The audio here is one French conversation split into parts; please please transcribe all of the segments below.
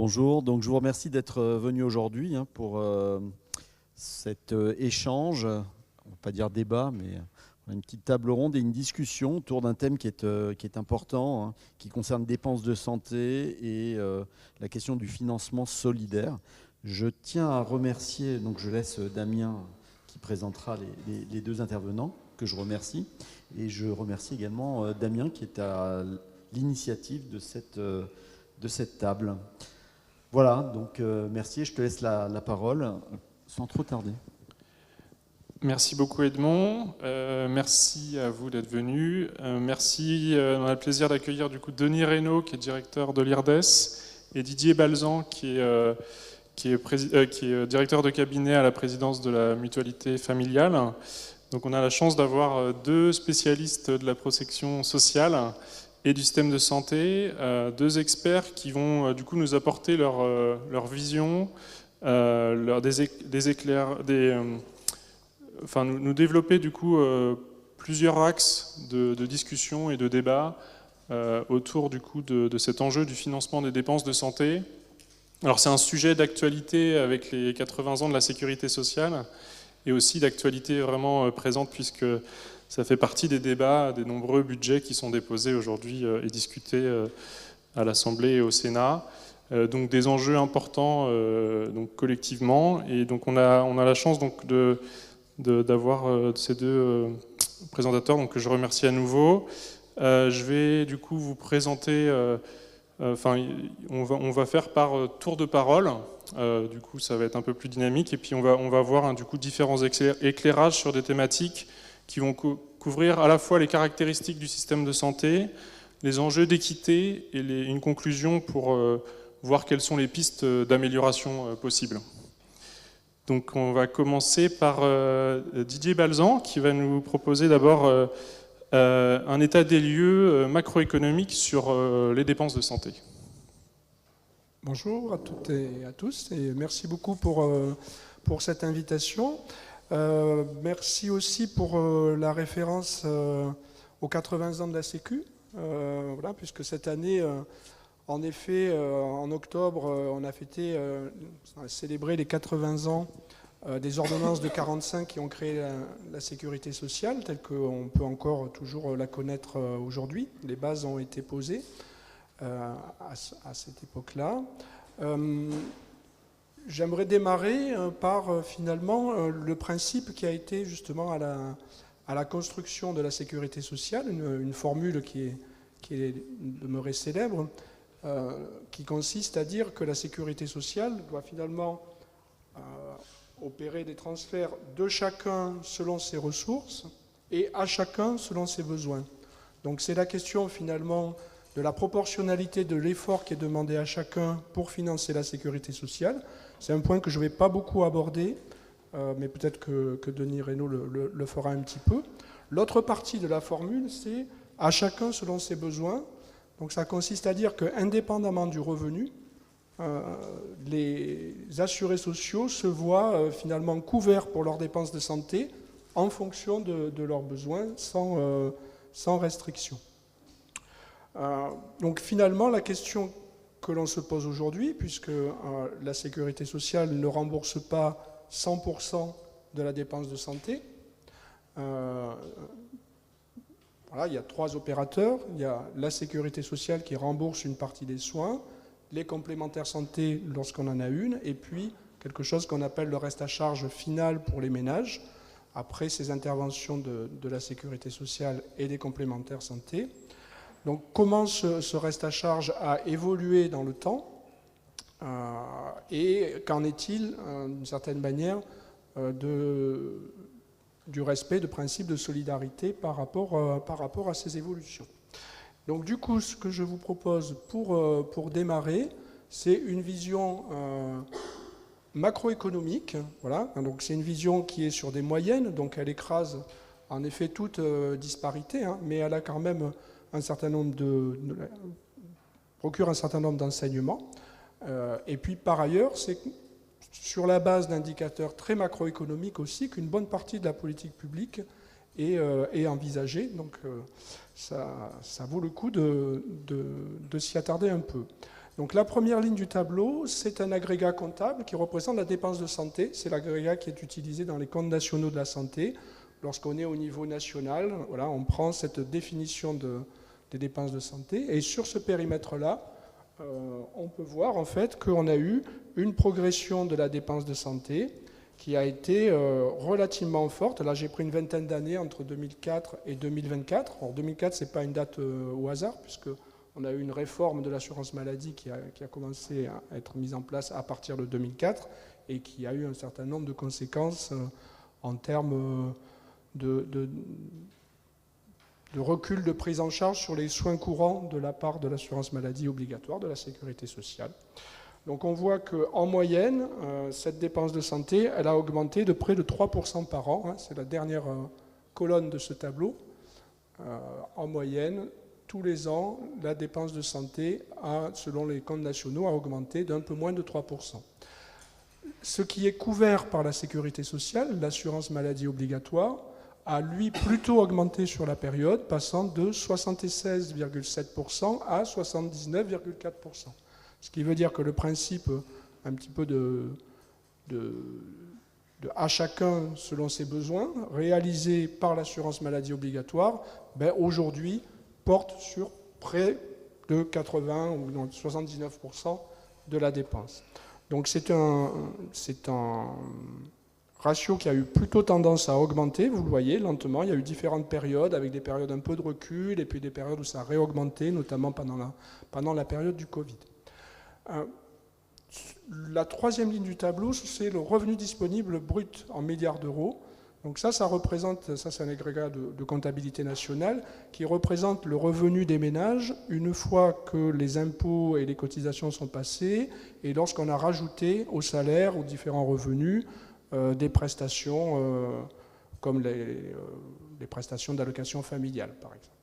Bonjour, donc je vous remercie d'être venu aujourd'hui pour cet échange, on ne va pas dire débat, mais une petite table ronde et une discussion autour d'un thème qui est important, qui concerne dépenses de santé et la question du financement solidaire. Je tiens à remercier, donc je laisse Damien qui présentera les deux intervenants, que je remercie, et je remercie également Damien qui est à l'initiative de cette table. Voilà, donc merci, et je te laisse la parole sans trop tarder. Merci beaucoup Edmond, merci à vous d'être venu. Merci, on a le plaisir d'accueillir du coup Denis Reynaud qui est directeur de l'IRDES et Didier Balzan qui est directeur de cabinet à la présidence de la mutualité familiale. Donc on a la chance d'avoir deux spécialistes de la protection sociale et du système de santé, deux experts qui vont du coup nous apporter leur vision, nous développer du coup plusieurs axes de discussion et de débat autour du coup de cet enjeu du financement des dépenses de santé. Alors c'est un sujet d'actualité avec les 80 ans de la sécurité sociale et aussi d'actualité vraiment présente puisque ça fait partie des débats, des nombreux budgets qui sont déposés aujourd'hui et discutés à l'Assemblée et au Sénat. Donc des enjeux importants donc collectivement. Et donc on a la chance donc d'avoir ces deux présentateurs donc que je remercie à nouveau. Je vais du coup vous présenter. On va faire par tour de parole. Du coup, ça va être un peu plus dynamique. Et puis on va voir du coup différents éclairages sur des thématiques qui vont couvrir à la fois les caractéristiques du système de santé, les enjeux d'équité et une conclusion pour voir quelles sont les pistes d'amélioration possibles. Donc on va commencer par Didier Balzan qui va nous proposer d'abord un état des lieux macroéconomique sur les dépenses de santé. Bonjour à toutes et à tous et merci beaucoup pour cette invitation. Merci aussi pour la référence aux 80 ans de la Sécu, voilà, puisque cette année, en effet, en octobre, on a célébré les 80 ans des ordonnances de 45 qui ont créé la sécurité sociale, telle qu'on peut encore toujours la connaître aujourd'hui. Les bases ont été posées à cette époque-là. J'aimerais démarrer par finalement le principe qui a été justement à la construction de la sécurité sociale, une formule qui est demeurée célèbre, qui consiste à dire que la sécurité sociale doit finalement opérer des transferts de chacun selon ses ressources et à chacun selon ses besoins. Donc c'est la question finalement de la proportionnalité de l'effort qui est demandé à chacun pour financer la sécurité sociale. C'est un point que je ne vais pas beaucoup aborder, mais peut-être que Denis Reynaud le fera un petit peu. L'autre partie de la formule, c'est à chacun selon ses besoins. Donc ça consiste à dire qu'indépendamment du revenu, les assurés sociaux se voient finalement couverts pour leurs dépenses de santé en fonction de leurs besoins, sans restriction. Donc finalement, la question que l'on se pose aujourd'hui, puisque la sécurité sociale ne rembourse pas 100% de la dépense de santé, voilà, il y a trois opérateurs. Il y a la sécurité sociale qui rembourse une partie des soins, les complémentaires santé lorsqu'on en a une, et puis quelque chose qu'on appelle le reste à charge final pour les ménages, après ces interventions de la sécurité sociale et des complémentaires santé. Donc comment ce reste à charge a évolué dans le temps et qu'en est-il, d'une certaine manière, du respect de principes de solidarité par rapport à ces évolutions. Donc du coup, ce que je vous propose pour démarrer, c'est une vision macroéconomique. Voilà. Donc c'est une vision qui est sur des moyennes, donc elle écrase en effet toute disparité, mais elle a quand même un certain nombre procure un certain nombre d'enseignements. Et puis par ailleurs, c'est sur la base d'indicateurs très macroéconomiques aussi qu'une bonne partie de la politique publique est envisagée. Donc ça vaut le coup de s'y attarder un peu. Donc la première ligne du tableau, c'est un agrégat comptable qui représente la dépense de santé. C'est l'agrégat qui est utilisé dans les comptes nationaux de la santé. Lorsqu'on est au niveau national, voilà, on prend cette définition des dépenses de santé. Et sur ce périmètre-là, on peut voir en fait qu'on a eu une progression de la dépense de santé qui a été relativement forte. Là, j'ai pris une vingtaine d'années entre 2004 et 2024. Alors 2004, ce n'est pas une date au hasard, puisque on a eu une réforme de l'assurance maladie qui a commencé à être mise en place à partir de 2004 et qui a eu un certain nombre de conséquences en termes de recul de prise en charge sur les soins courants de la part de l'assurance maladie obligatoire de la sécurité sociale. Donc on voit qu'en moyenne, cette dépense de santé, elle a augmenté de près de 3% par an. C'est la dernière colonne de ce tableau. En moyenne, tous les ans, la dépense de santé, selon les comptes nationaux, a augmenté d'un peu moins de 3%. Ce qui est couvert par la sécurité sociale, l'assurance maladie obligatoire, a lui plutôt augmenté sur la période, passant de 76,7% à 79,4%. Ce qui veut dire que le principe un petit peu de à chacun selon ses besoins, réalisé par l'assurance maladie obligatoire, aujourd'hui porte sur près de 80 ou 79% de la dépense. Donc c'est un ratio qui a eu plutôt tendance à augmenter, vous le voyez, lentement. Il y a eu différentes périodes, avec des périodes un peu de recul, et puis des périodes où ça a réaugmenté, notamment pendant la période du Covid. La troisième ligne du tableau, c'est le revenu disponible brut en milliards d'euros. Donc ça représente, ça c'est un agrégat de comptabilité nationale, qui représente le revenu des ménages une fois que les impôts et les cotisations sont passés, et lorsqu'on a rajouté au salaire, aux différents revenus, des prestations comme les prestations d'allocation familiale, par exemple.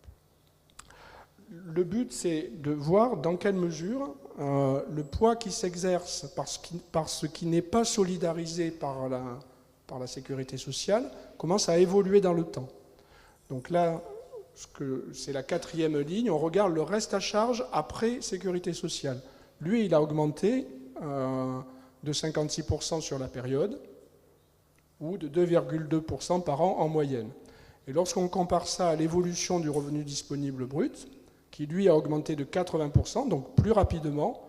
Le but, c'est de voir dans quelle mesure le poids qui s'exerce par ce qui n'est pas solidarisé par la sécurité sociale commence à évoluer dans le temps. Donc là, c'est la quatrième ligne, on regarde le reste à charge après sécurité sociale. Lui, il a augmenté de 56% sur la période, ou de 2,2% par an en moyenne. Et lorsqu'on compare ça à l'évolution du revenu disponible brut, qui lui a augmenté de 80%, donc plus rapidement,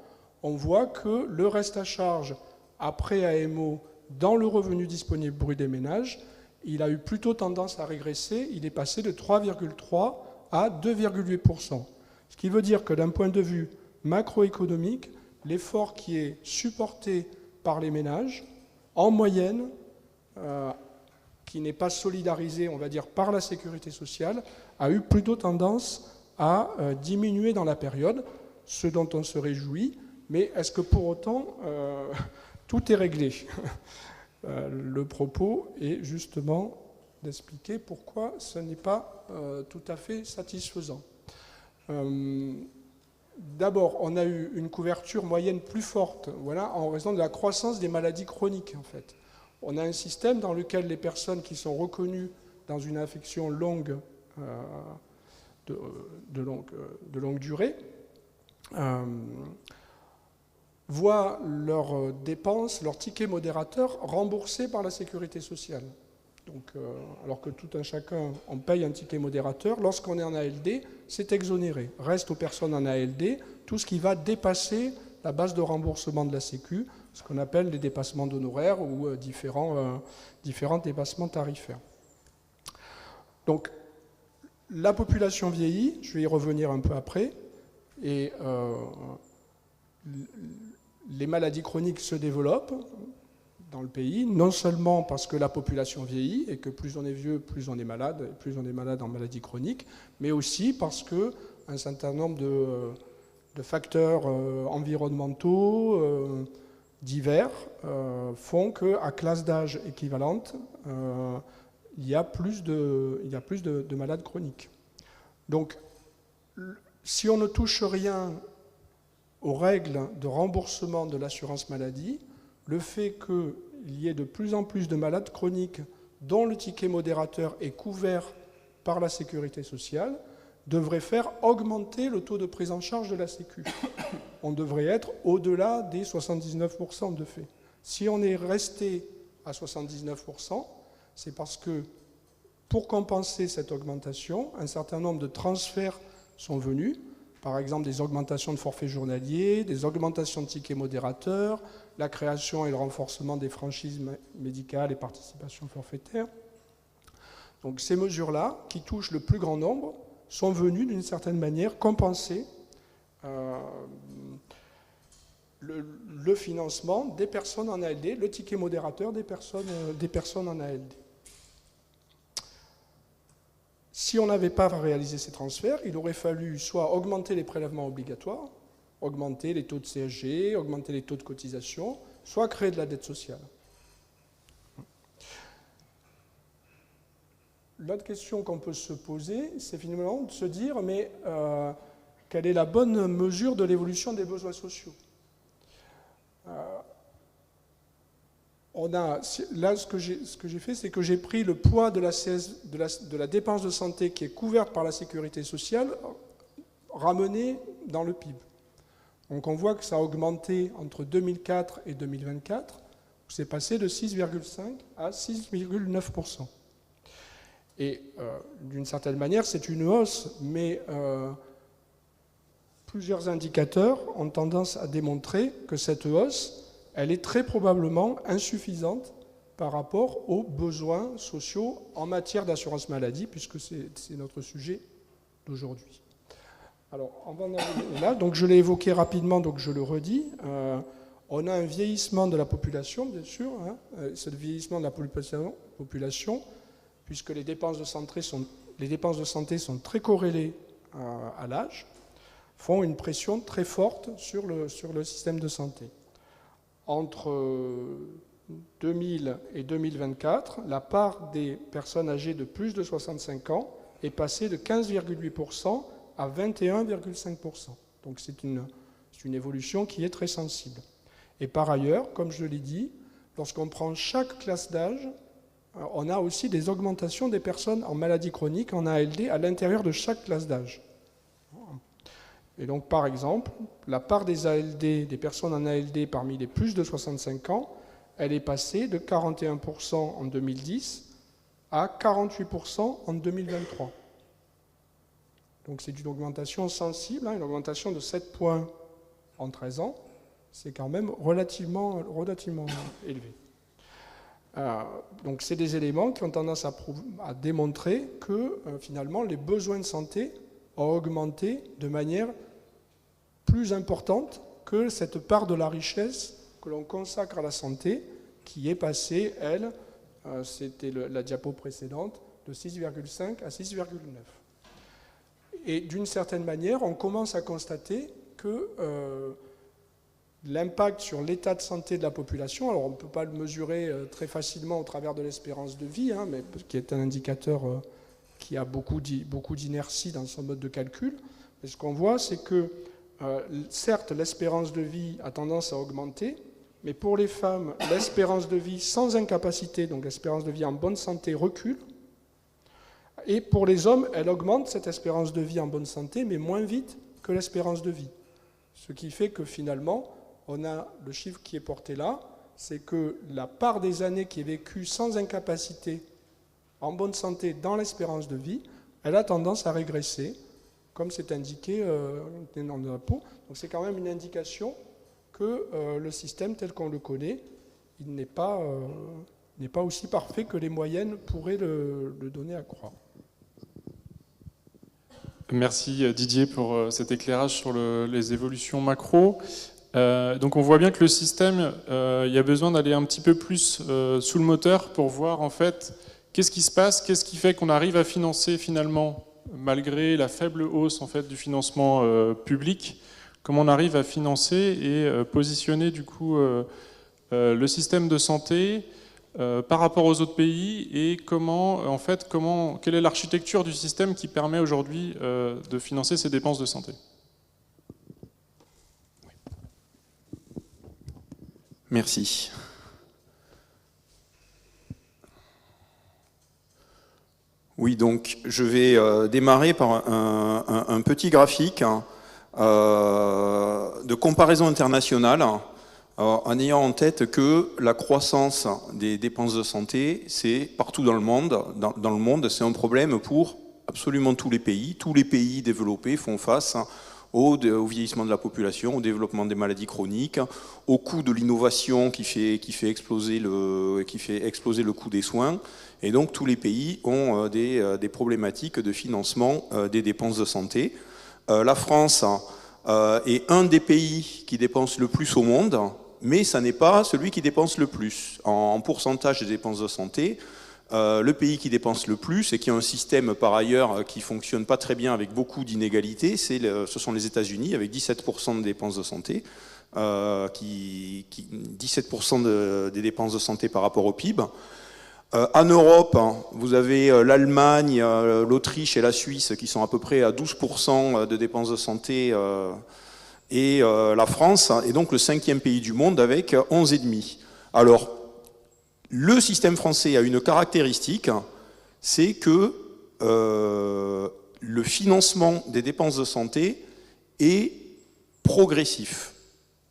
on voit que le reste à charge après AMO dans le revenu disponible brut des ménages, il a eu plutôt tendance à régresser, il est passé de 3,3 à 2,8%. Ce qui veut dire que d'un point de vue macroéconomique, l'effort qui est supporté par les ménages, en moyenne, qui n'est pas solidarisé, on va dire, par la sécurité sociale, a eu plutôt tendance à diminuer dans la période, ce dont on se réjouit, mais est-ce que pour autant tout est réglé? Le propos est justement d'expliquer pourquoi ce n'est pas tout à fait satisfaisant. D'abord, on a eu une couverture moyenne plus forte, voilà, en raison de la croissance des maladies chroniques, en fait. On a un système dans lequel les personnes qui sont reconnues dans une infection longue, de longue durée, voient leurs dépenses, leurs tickets modérateurs remboursés par la sécurité sociale. Donc, alors que tout un chacun, on paye un ticket modérateur, lorsqu'on est en ALD, c'est exonéré. Reste aux personnes en ALD tout ce qui va dépasser la base de remboursement de la Sécu, ce qu'on appelle les dépassements d'honoraires ou différents dépassements tarifaires. Donc, la population vieillit, je vais y revenir un peu après, et les maladies chroniques se développent dans le pays, non seulement parce que la population vieillit, et que plus on est vieux, plus on est malade, et plus on est malade en maladies chroniques, mais aussi parce qu'un certain nombre de facteurs environnementaux divers font qu'à classe d'âge équivalente, il y a plus de malades chroniques. Donc, si on ne touche rien aux règles de remboursement de l'assurance maladie, le fait qu'il y ait de plus en plus de malades chroniques dont le ticket modérateur est couvert par la sécurité sociale devrait faire augmenter le taux de prise en charge de la Sécu. On devrait être au-delà des 79% de fait. Si on est resté à 79%, c'est parce que pour compenser cette augmentation, un certain nombre de transferts sont venus, par exemple des augmentations de forfaits journaliers, des augmentations de tickets modérateurs, la création et le renforcement des franchises médicales et participations forfaitaires. Donc ces mesures-là, qui touchent le plus grand nombre, sont venues d'une certaine manière compenser le financement des personnes en ALD, le ticket modérateur des personnes en ALD. Si on n'avait pas réalisé ces transferts, il aurait fallu soit augmenter les prélèvements obligatoires, augmenter les taux de CSG, augmenter les taux de cotisation, soit créer de la dette sociale. L'autre question qu'on peut se poser, c'est finalement de se dire, mais quelle est la bonne mesure de l'évolution des besoins sociaux ? Là, ce que j'ai fait, c'est que j'ai pris le poids de la dépense de santé qui est couverte par la sécurité sociale, ramené dans le PIB. Donc on voit que ça a augmenté entre 2004 et 2024, c'est passé de 6,5 à 6,9%. Et d'une certaine manière, c'est une hausse, mais plusieurs indicateurs ont tendance à démontrer que cette hausse, elle est très probablement insuffisante par rapport aux besoins sociaux en matière d'assurance maladie, puisque c'est notre sujet d'aujourd'hui. Alors, on va en arriver là. Donc, je l'ai évoqué rapidement, donc je le redis. On a un vieillissement de la population, bien sûr. Ce vieillissement de la population, puisque les dépenses de santé sont très corrélées à l'âge, font une pression très forte sur le système de santé. Entre 2000 et 2024, la part des personnes âgées de plus de 65 ans est passée de 15,8% à 21,5%. Donc c'est une évolution qui est très sensible. Et par ailleurs, comme je l'ai dit, lorsqu'on prend chaque classe d'âge, on a aussi des augmentations des personnes en maladie chronique, en ALD, à l'intérieur de chaque classe d'âge. Et donc, par exemple, la part des ALD, des personnes en ALD parmi les plus de 65 ans, elle est passée de 41% en 2010 à 48% en 2023. Donc c'est une augmentation sensible, une augmentation de 7 points en 13 ans. C'est quand même relativement élevé. Donc c'est des éléments qui ont tendance à démontrer que finalement les besoins de santé ont augmenté de manière plus importante que cette part de la richesse que l'on consacre à la santé, qui est passée, elle, c'était la diapo précédente, de 6,5 à 6,9. Et d'une certaine manière, on commence à constater que l'impact sur l'état de santé de la population, alors on ne peut pas le mesurer très facilement au travers de l'espérance de vie, mais qui est un indicateur qui a beaucoup d'inertie dans son mode de calcul. Mais ce qu'on voit, c'est que certes, l'espérance de vie a tendance à augmenter, mais pour les femmes, l'espérance de vie sans incapacité, donc l'espérance de vie en bonne santé, recule. Et pour les hommes, elle augmente, cette espérance de vie en bonne santé, mais moins vite que l'espérance de vie. Ce qui fait que finalement, on a le chiffre qui est porté là, c'est que la part des années qui est vécue sans incapacité, en bonne santé, dans l'espérance de vie, elle a tendance à régresser, comme c'est indiqué dans la peau. Donc c'est quand même une indication que le système tel qu'on le connaît, il n'est pas aussi parfait que les moyennes pourraient le donner à croire. Merci Didier pour cet éclairage sur les évolutions macro. Donc on voit bien que le système, il y a besoin d'aller un petit peu plus sous le moteur pour voir en fait qu'est-ce qui se passe, qu'est-ce qui fait qu'on arrive à financer finalement, malgré la faible hausse en fait du financement public, comment on arrive à financer et positionner du coup le système de santé par rapport aux autres pays et quelle est l'architecture du système qui permet aujourd'hui de financer ces dépenses de santé. Merci. Oui, donc je vais démarrer par un petit graphique de comparaison internationale, en ayant en tête que la croissance des dépenses de santé, c'est partout dans le monde. Dans le monde, c'est un problème pour absolument tous les pays. Tous les pays développés font face au vieillissement de la population, au développement des maladies chroniques, au coût de l'innovation qui fait exploser le coût des soins. Et donc tous les pays ont des problématiques de financement des dépenses de santé. La France est un des pays qui dépense le plus au monde, mais ça n'est pas celui qui dépense le plus. En pourcentage des dépenses de santé, le pays qui dépense le plus et qui a un système par ailleurs qui ne fonctionne pas très bien avec beaucoup d'inégalités, ce sont les États-Unis avec 17% de dépenses de santé, 17% des dépenses de santé par rapport au PIB. En Europe, vous avez l'Allemagne, l'Autriche et la Suisse qui sont à peu près à 12% de dépenses de santé et la France est donc le 5e pays du monde avec 11,5%. Alors, le système français a une caractéristique, c'est que le financement des dépenses de santé est progressif.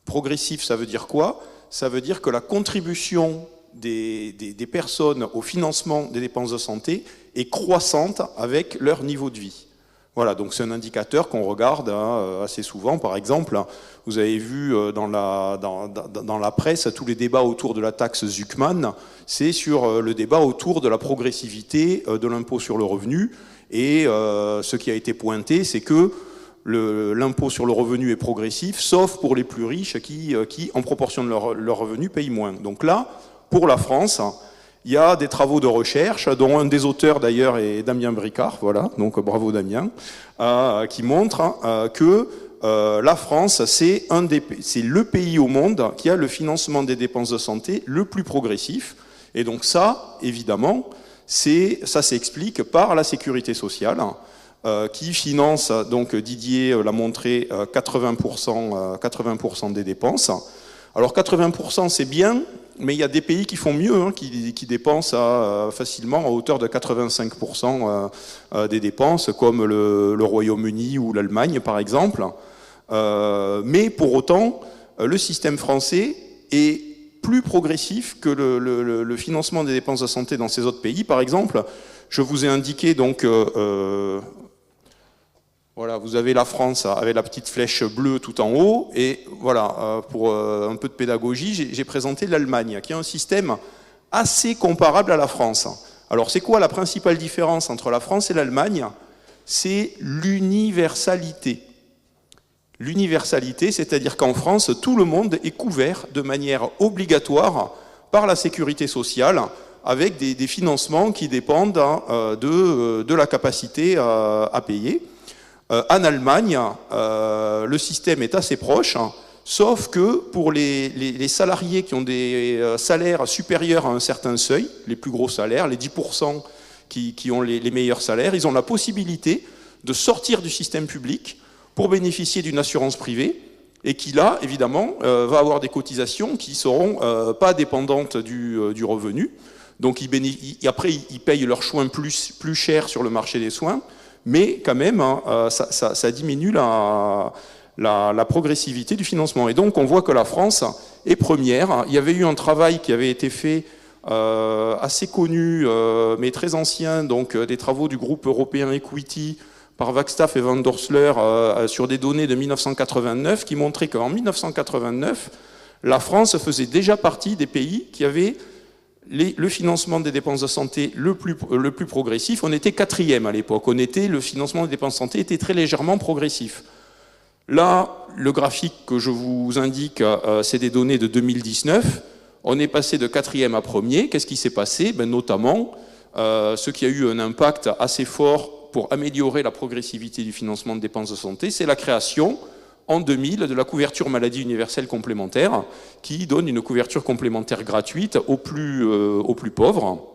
Progressif, ça veut dire quoi? Ça veut dire que la contribution des personnes au financement des dépenses de santé est croissante avec leur niveau de vie. Voilà, donc c'est un indicateur qu'on regarde assez souvent. Par exemple, vous avez vu dans la presse tous les débats autour de la taxe Zuckman, c'est sur le débat autour de la progressivité de l'impôt sur le revenu. Et ce qui a été pointé, c'est que l'impôt sur le revenu est progressif, sauf pour les plus riches qui en proportion de leur revenu, payent moins. Donc là, pour la France, il y a des travaux de recherche, dont un des auteurs d'ailleurs est Damien Bricard, voilà, donc bravo Damien, qui montre que la France, c'est le pays au monde qui a le financement des dépenses de santé le plus progressif. Et donc ça, évidemment, ça s'explique par la sécurité sociale, qui finance, donc Didier l'a montré, 80% des dépenses. Alors 80% c'est bien, mais il y a des pays qui font mieux, qui dépensent facilement à hauteur de 85% des dépenses, comme le Royaume-Uni ou l'Allemagne par exemple. Mais pour autant, le système français est plus progressif que le financement des dépenses de santé dans ces autres pays. Par exemple, je vous ai indiqué donc... Voilà, vous avez la France avec la petite flèche bleue tout en haut, et voilà, pour un peu de pédagogie, j'ai présenté l'Allemagne, qui a un système assez comparable à la France. Alors c'est quoi la principale différence entre la France et l'Allemagne? C'est l'universalité. L'universalité, c'est-à-dire qu'en France, tout le monde est couvert de manière obligatoire par la sécurité sociale, avec des financements qui dépendent de la capacité à payer. En Allemagne, le système est assez proche, sauf que pour les salariés qui ont des salaires supérieurs à un certain seuil, les plus gros salaires, les 10% qui ont les meilleurs salaires, ils ont la possibilité de sortir du système public pour bénéficier d'une assurance privée et qui, là, évidemment, va avoir des cotisations qui ne seront pas dépendantes du revenu. Donc après, ils payent leurs soins plus cher sur le marché des soins, mais quand même, ça diminue la progressivité du financement. Et donc, on voit que la France est première. Il y avait eu un travail qui avait été fait assez connu, mais très ancien, donc des travaux du groupe européen Equity par Wagstaff et Van Dorsler sur des données de 1989, qui montraient qu'en 1989, la France faisait déjà partie des pays qui avaient le financement des dépenses de santé le plus progressif. On était 4e à l'époque. Le financement des dépenses de santé était très légèrement progressif. Là, le graphique que je vous indique, c'est des données de 2019. On est passé de 4e à 1er. Qu'est-ce qui s'est passé? Notamment, ce qui a eu un impact assez fort pour améliorer la progressivité du financement de dépenses de santé, c'est la création en 2000 de la couverture maladie universelle complémentaire, qui donne une couverture complémentaire gratuite aux plus pauvres.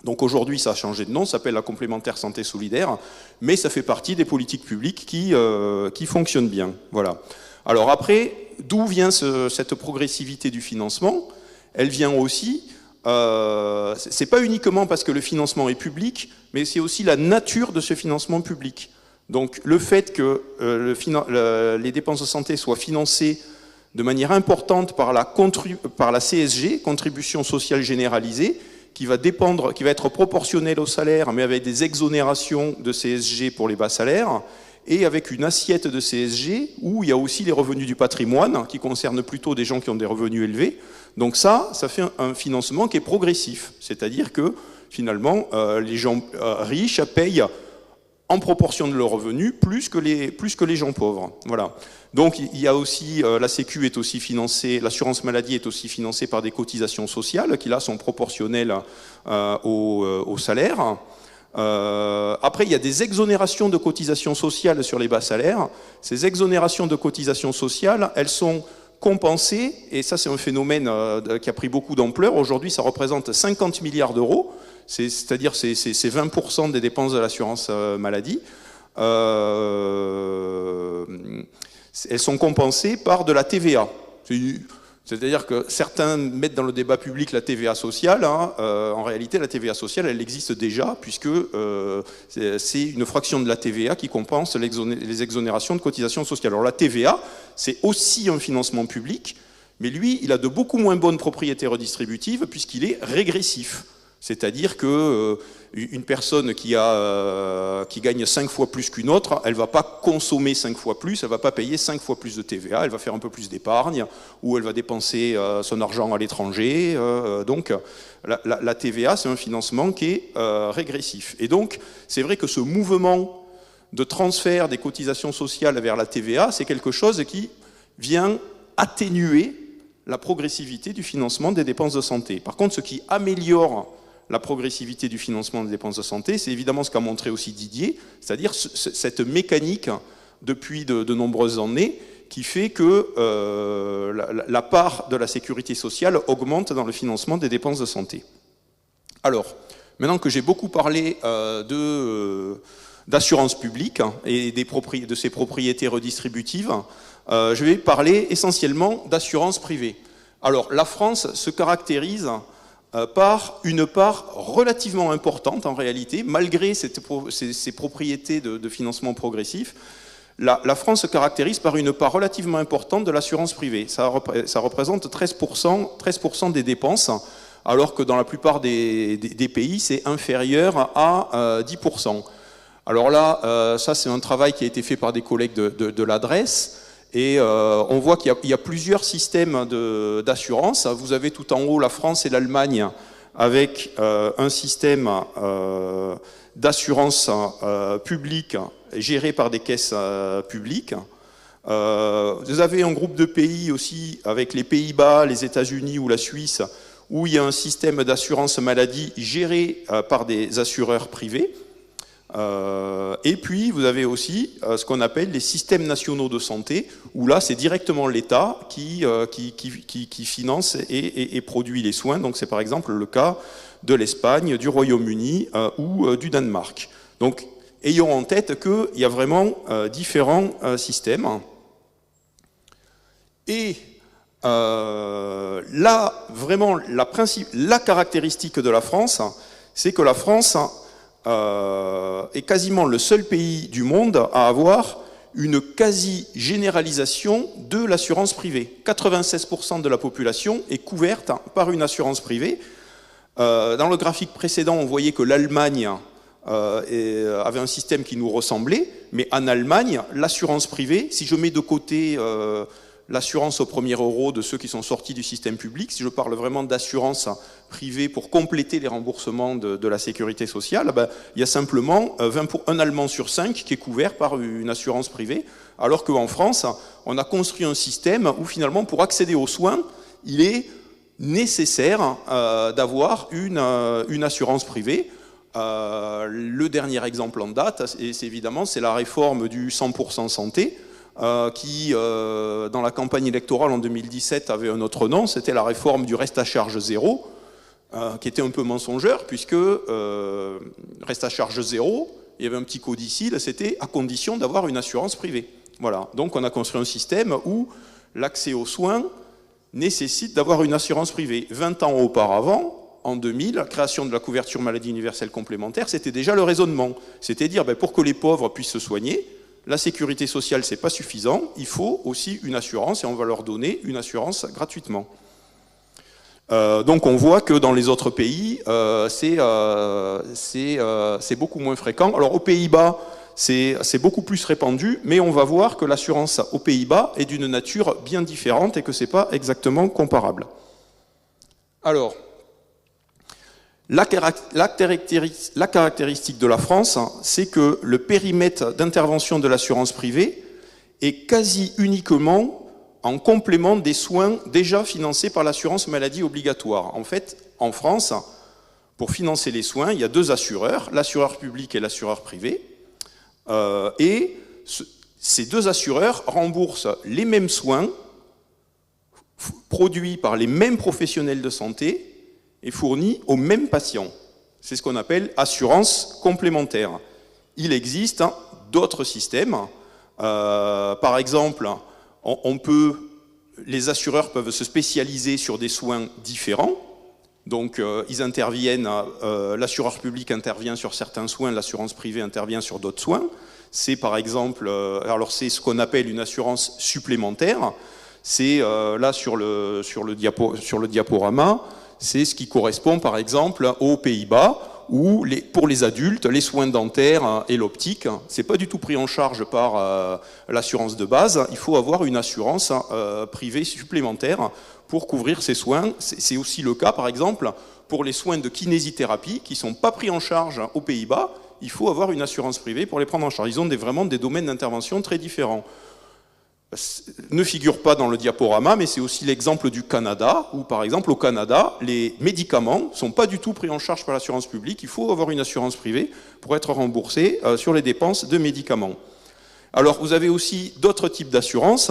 Donc aujourd'hui, ça a changé de nom, ça s'appelle la complémentaire santé solidaire, mais ça fait partie des politiques publiques qui fonctionnent bien. Voilà. Alors après, d'où vient cette progressivité du financement? Elle vient aussi c'est pas uniquement parce que le financement est public, mais c'est aussi la nature de ce financement public. Donc le fait que les dépenses de santé soient financées de manière importante par la CSG, contribution sociale généralisée, qui va être proportionnelle au salaire, mais avec des exonérations de CSG pour les bas salaires, et avec une assiette de CSG où il y a aussi les revenus du patrimoine, qui concernent plutôt des gens qui ont des revenus élevés. Donc ça fait un financement qui est progressif, c'est-à-dire que finalement les gens riches payent en proportion de leurs revenus plus que les gens pauvres. Voilà. Donc il y a aussi la Sécu est aussi financée, l'assurance maladie est aussi financée par des cotisations sociales qui là sont proportionnelles au salaire. Après, il y a des exonérations de cotisations sociales sur les bas salaires. Ces exonérations de cotisations sociales, elles sont compensées, et ça c'est un phénomène qui a pris beaucoup d'ampleur. Aujourd'hui, ça représente 50 milliards d'euros, c'est-à-dire c'est 20% des dépenses de l'assurance maladie. Elles sont compensées par de la TVA. C'est-à-dire que certains mettent dans le débat public la TVA sociale. En réalité, la TVA sociale, elle existe déjà, puisque c'est une fraction de la TVA qui compense les exonérations de cotisations sociales. Alors la TVA, c'est aussi un financement public, mais lui, il a de beaucoup moins bonnes propriétés redistributives, puisqu'il est régressif. C'est-à-dire que une personne qui gagne 5 fois plus qu'une autre, elle ne va pas consommer 5 fois plus, elle ne va pas payer 5 fois plus de TVA, elle va faire un peu plus d'épargne, ou elle va dépenser son argent à l'étranger. Donc la TVA, c'est un financement qui est régressif. Et donc, c'est vrai que ce mouvement de transfert des cotisations sociales vers la TVA, c'est quelque chose qui vient atténuer la progressivité du financement des dépenses de santé. Par contre, ce qui améliore la progressivité du financement des dépenses de santé, c'est évidemment ce qu'a montré aussi Didier, c'est-à-dire cette mécanique depuis de nombreuses années qui fait que la part de la sécurité sociale augmente dans le financement des dépenses de santé. Alors, maintenant que j'ai beaucoup parlé d'assurance publique et de ses propriétés redistributives, je vais parler essentiellement d'assurance privée. Alors, la France se caractérise par une part relativement importante en réalité, malgré ces propriétés de financement progressif. La France se caractérise par une part relativement importante de l'assurance privée. Ça représente 13% des dépenses, alors que dans la plupart des pays, c'est inférieur à 10%. Alors là, ça c'est un travail qui a été fait par des collègues de l'adresse. Et on voit qu'il y a plusieurs systèmes d'assurance. Vous avez tout en haut la France et l'Allemagne avec un système d'assurance publique géré par des caisses publiques. Vous avez un groupe de pays aussi avec les Pays-Bas, les États-Unis ou la Suisse où il y a un système d'assurance maladie géré par des assureurs privés. Et puis vous avez aussi ce qu'on appelle les systèmes nationaux de santé, où là c'est directement l'État qui finance et produit les soins. Donc c'est par exemple le cas de l'Espagne, du Royaume-Uni ou du Danemark. Donc ayons en tête qu'il y a vraiment différents systèmes. Et là vraiment la caractéristique de la France, c'est que la France est quasiment le seul pays du monde à avoir une quasi-généralisation de l'assurance privée. 96% de la population est couverte par une assurance privée. Dans le graphique précédent, on voyait que l'Allemagne avait un système qui nous ressemblait, mais en Allemagne, l'assurance privée, si je mets de côté l'assurance au premier euro de ceux qui sont sortis du système public, si je parle vraiment d'assurance privée pour compléter les remboursements de la sécurité sociale, il y a simplement un Allemand sur 5 qui est couvert par une assurance privée, alors qu'en France, on a construit un système où finalement, pour accéder aux soins, il est nécessaire d'avoir une assurance privée. Le dernier exemple en date, c'est la réforme du 100% santé, qui, dans la campagne électorale en 2017, avait un autre nom, c'était la réforme du reste à charge zéro, qui était un peu mensongeur, puisque reste à charge zéro, il y avait un petit codicile, c'était à condition d'avoir une assurance privée. Voilà. Donc on a construit un système où l'accès aux soins nécessite d'avoir une assurance privée. 20 ans auparavant, en 2000, création de la couverture maladie universelle complémentaire, c'était déjà le raisonnement. C'était dire, pour que les pauvres puissent se soigner, la sécurité sociale, c'est pas suffisant, il faut aussi une assurance, et on va leur donner une assurance gratuitement. Donc on voit que dans les autres pays, c'est beaucoup moins fréquent. Alors aux Pays-Bas, c'est beaucoup plus répandu, mais on va voir que l'assurance aux Pays-Bas est d'une nature bien différente et que ce n'est pas exactement comparable. Alors, la caractéristique de la France, c'est que le périmètre d'intervention de l'assurance privée est quasi uniquement en complément des soins déjà financés par l'assurance maladie obligatoire. En fait, en France, pour financer les soins, il y a deux assureurs, l'assureur public et l'assureur privé. Ces deux assureurs remboursent les mêmes soins produits par les mêmes professionnels de santé et fournis aux mêmes patients. C'est ce qu'on appelle assurance complémentaire. Il existe d'autres systèmes. Par exemple, les assureurs peuvent se spécialiser sur des soins différents. Donc, ils interviennent, l'assureur public intervient sur certains soins, l'assurance privée intervient sur d'autres soins. C'est par exemple, alors c'est ce qu'on appelle une assurance supplémentaire. C'est là sur le diaporama, c'est ce qui correspond par exemple aux Pays-Bas, où pour les adultes, les soins dentaires et l'optique, c'est pas du tout pris en charge par l'assurance de base. Il faut avoir une assurance privée supplémentaire pour couvrir ces soins. C'est aussi le cas, par exemple, pour les soins de kinésithérapie qui ne sont pas pris en charge aux Pays-Bas. Il faut avoir une assurance privée pour les prendre en charge. Ils ont vraiment des domaines d'intervention très différents. Ne figure pas dans le diaporama, mais c'est aussi l'exemple du Canada, où par exemple au Canada, les médicaments ne sont pas du tout pris en charge par l'assurance publique. Il faut avoir une assurance privée pour être remboursé sur les dépenses de médicaments. Alors vous avez aussi d'autres types d'assurances.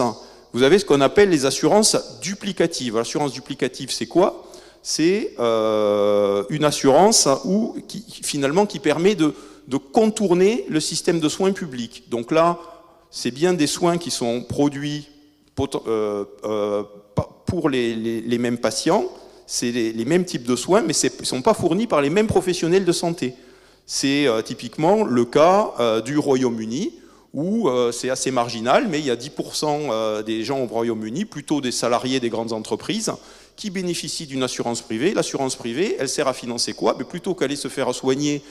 Vous avez ce qu'on appelle les assurances duplicatives. L'assurance duplicative, c'est quoi? C'est une assurance qui permet de contourner le système de soins publics. Donc là, c'est bien des soins qui sont produits pour les mêmes patients, c'est les mêmes types de soins, mais ils ne sont pas fournis par les mêmes professionnels de santé. C'est typiquement le cas du Royaume-Uni, où c'est assez marginal, mais il y a 10% des gens au Royaume-Uni, plutôt des salariés des grandes entreprises, qui bénéficient d'une assurance privée. L'assurance privée, elle sert à financer quoi? Mais plutôt qu'aller se faire soigner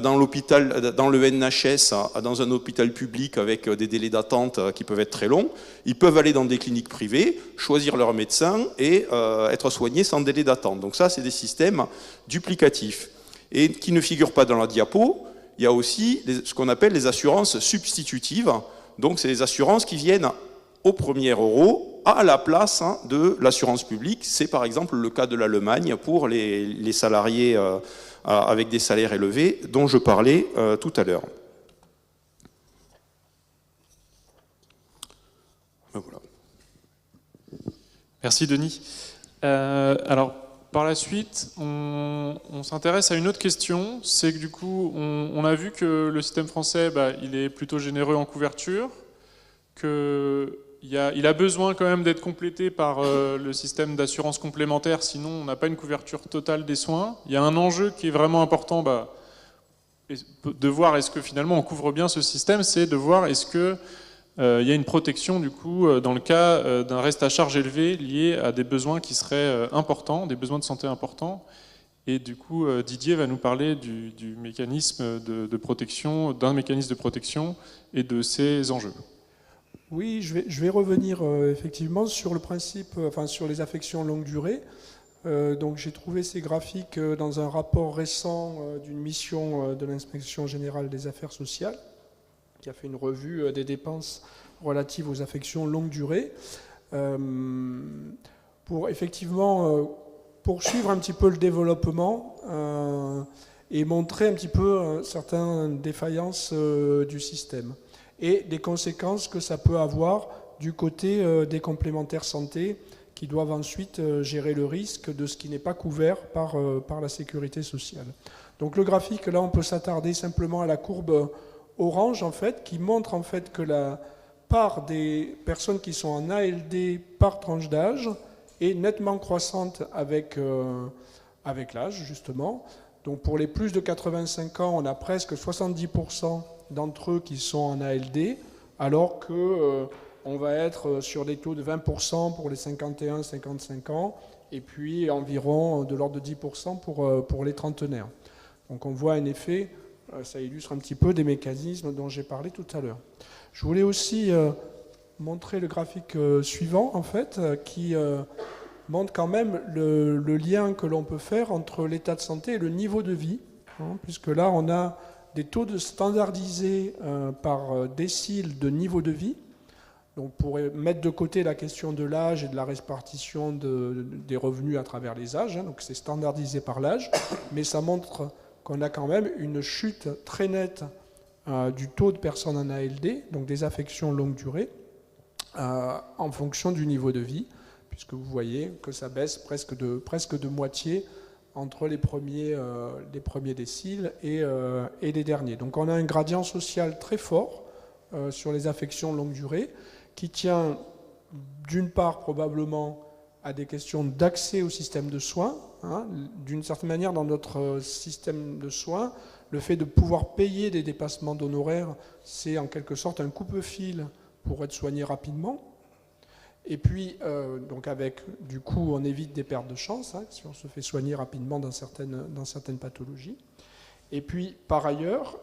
dans l'hôpital, dans le NHS, dans un hôpital public avec des délais d'attente qui peuvent être très longs, ils peuvent aller dans des cliniques privées, choisir leur médecin et être soignés sans délai d'attente. Donc ça, c'est des systèmes duplicatifs. Et qui ne figurent pas dans la diapo, il y a aussi ce qu'on appelle les assurances substitutives. Donc c'est les assurances qui viennent au premier euro à la place de l'assurance publique. C'est par exemple le cas de l'Allemagne pour les salariés avec des salaires élevés dont je parlais tout à l'heure. Voilà. Merci Denis. Alors par la suite, on s'intéresse à une autre question. C'est que du coup, on a vu que le système français, il est plutôt généreux en couverture, qu'il a besoin quand même d'être complété par le système d'assurance complémentaire, sinon on n'a pas une couverture totale des soins. Il y a un enjeu qui est vraiment important de voir est-ce que finalement on couvre bien ce système, c'est de voir est-ce que il y a une protection du coup dans le cas d'un reste à charge élevé lié à des besoins qui seraient importants, des besoins de santé importants. Et du coup, Didier va nous parler du mécanisme de protection, d'un mécanisme de protection et de ses enjeux. Oui, je vais revenir effectivement sur le principe, sur les affections longue durée. Donc j'ai trouvé ces graphiques dans un rapport récent d'une mission de l'Inspection générale des affaires sociales, qui a fait une revue des dépenses relatives aux affections longue durée, pour effectivement poursuivre un petit peu le développement et montrer un petit peu certaines défaillances du système et des conséquences que ça peut avoir du côté des complémentaires santé qui doivent ensuite gérer le risque de ce qui n'est pas couvert par la sécurité sociale. Donc le graphique, là, on peut s'attarder simplement à la courbe orange, en fait, qui montre en fait que la part des personnes qui sont en ALD par tranche d'âge est nettement croissante avec avec l'âge, justement. Donc pour les plus de 85 ans, on a presque 70% d'entre eux qui sont en ALD, alors que on va être sur des taux de 20% pour les 51-55 ans, et puis environ de l'ordre de 10% pour les trentenaires. Donc on voit en effet, ça illustre un petit peu des mécanismes dont j'ai parlé tout à l'heure. Je voulais aussi montrer le graphique suivant, en fait, qui montre quand même le lien que l'on peut faire entre l'état de santé et le niveau de vie, hein, puisque là on a des taux de standardisés par décile de niveau de vie. Donc pour mettre de côté la question de l'âge et de la répartition des revenus à travers les âges, hein, donc c'est standardisé par l'âge, mais ça montre qu'on a quand même une chute très nette du taux de personnes en ALD, donc des affections longue durée, en fonction du niveau de vie, puisque vous voyez que ça baisse presque de moitié entre les premiers déciles et les derniers. Donc on a un gradient social très fort sur les affections longue durée, qui tient d'une part probablement à des questions d'accès au système de soins. Hein. D'une certaine manière, dans notre système de soins, le fait de pouvoir payer des dépassements d'honoraires, c'est en quelque sorte un coupe-fil pour être soigné rapidement. Et puis, donc avec, du coup, on évite des pertes de chance, hein, si on se fait soigner rapidement dans certaines pathologies. Et puis, par ailleurs,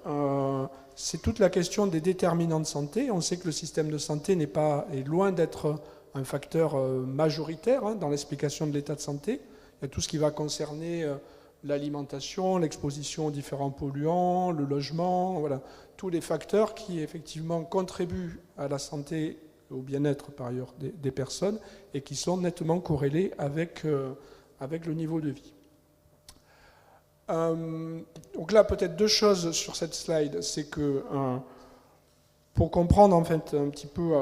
c'est toute la question des déterminants de santé. On sait que le système de santé est loin d'être un facteur majoritaire hein, dans l'explication de l'état de santé. Il y a tout ce qui va concerner l'alimentation, l'exposition aux différents polluants, le logement, voilà, tous les facteurs qui effectivement contribuent à la santé, au bien-être par ailleurs des personnes et qui sont nettement corrélés avec le niveau de vie. Donc là, peut-être deux choses sur cette slide, c'est que pour comprendre en fait un petit peu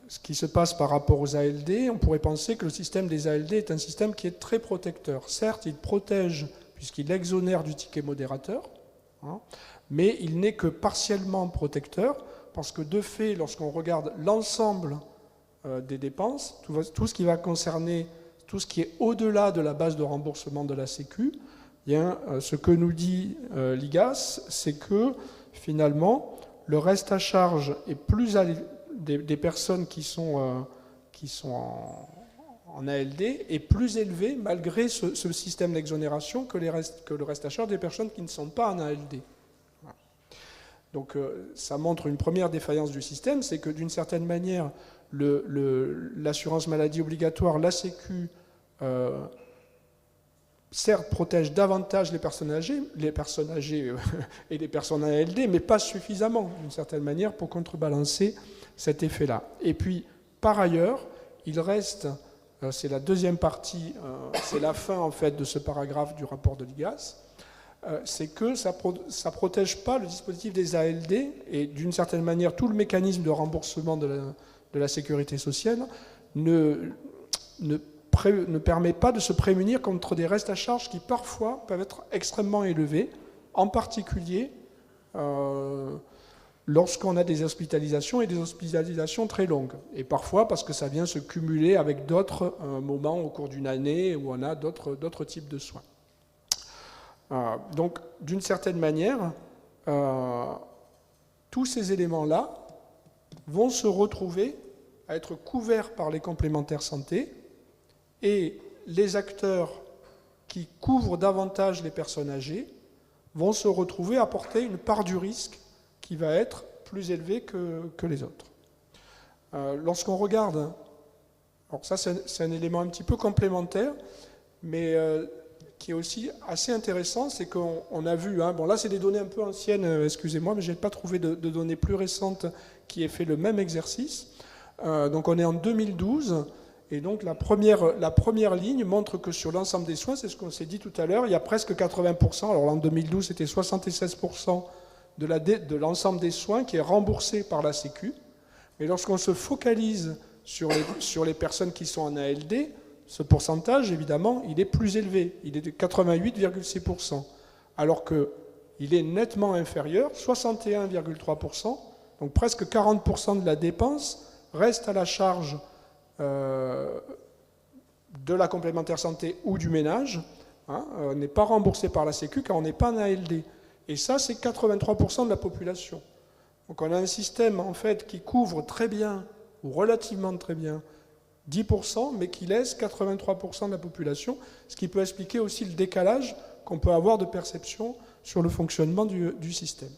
ce qui se passe par rapport aux ALD, on pourrait penser que le système des ALD est un système qui est très protecteur. Certes, il protège puisqu'il exonère du ticket modérateur, hein, mais il n'est que partiellement protecteur parce que de fait, lorsqu'on regarde l'ensemble des dépenses, tout ce qui va concerner, tout ce qui est au-delà de la base de remboursement de la Sécu, bien, ce que nous dit l'IGAS, c'est que finalement, le reste à charge est plus des personnes qui sont en ALD est plus élevé malgré ce système d'exonération que le reste à charge des personnes qui ne sont pas en ALD. Voilà. Donc ça montre une première défaillance du système, c'est que d'une certaine manière, l'assurance maladie obligatoire, la Sécu, certes, protège davantage les personnes âgées et les personnes en ALD, mais pas suffisamment, d'une certaine manière, pour contrebalancer cet effet-là. Et puis, par ailleurs, il reste, c'est la deuxième partie, c'est la fin, en fait, de ce paragraphe du rapport de l'IGAS, c'est que ça ne protège pas le dispositif des ALD, et d'une certaine manière, tout le mécanisme de remboursement de la sécurité sociale ne permet pas de se prémunir contre des restes à charge qui parfois peuvent être extrêmement élevés, en particulier lorsqu'on a des hospitalisations et des hospitalisations très longues. Et parfois parce que ça vient se cumuler avec d'autres moments au cours d'une année où on a d'autres types de soins. Donc d'une certaine manière, tous ces éléments-là vont se retrouver à être couverts par les complémentaires santé. Et les acteurs qui couvrent davantage les personnes âgées vont se retrouver à porter une part du risque qui va être plus élevée que les autres. Lorsqu'on regarde, alors ça c'est un élément un petit peu complémentaire, mais qui est aussi assez intéressant, c'est qu'on a vu, hein, bon là c'est des données un peu anciennes, excusez-moi, mais je n'ai pas trouvé de données plus récentes qui aient fait le même exercice. Donc on est en 2012, et donc la première ligne montre que sur l'ensemble des soins, c'est ce qu'on s'est dit tout à l'heure, il y a presque 80%, alors en 2012 c'était 76% de l'ensemble des soins qui est remboursé par la Sécu. Mais lorsqu'on se focalise sur les personnes qui sont en ALD, ce pourcentage, évidemment, il est plus élevé. Il est de 88,6%, alors qu'il est nettement inférieur, 61,3%, donc presque 40% de la dépense reste à la charge de la complémentaire santé ou du ménage, n'est pas remboursé par la Sécu quand on n'est pas en ALD. Et ça, c'est 83% de la population. Donc on a un système en fait qui couvre très bien, ou relativement très bien, 10%, mais qui laisse 83% de la population, ce qui peut expliquer aussi le décalage qu'on peut avoir de perception sur le fonctionnement du système.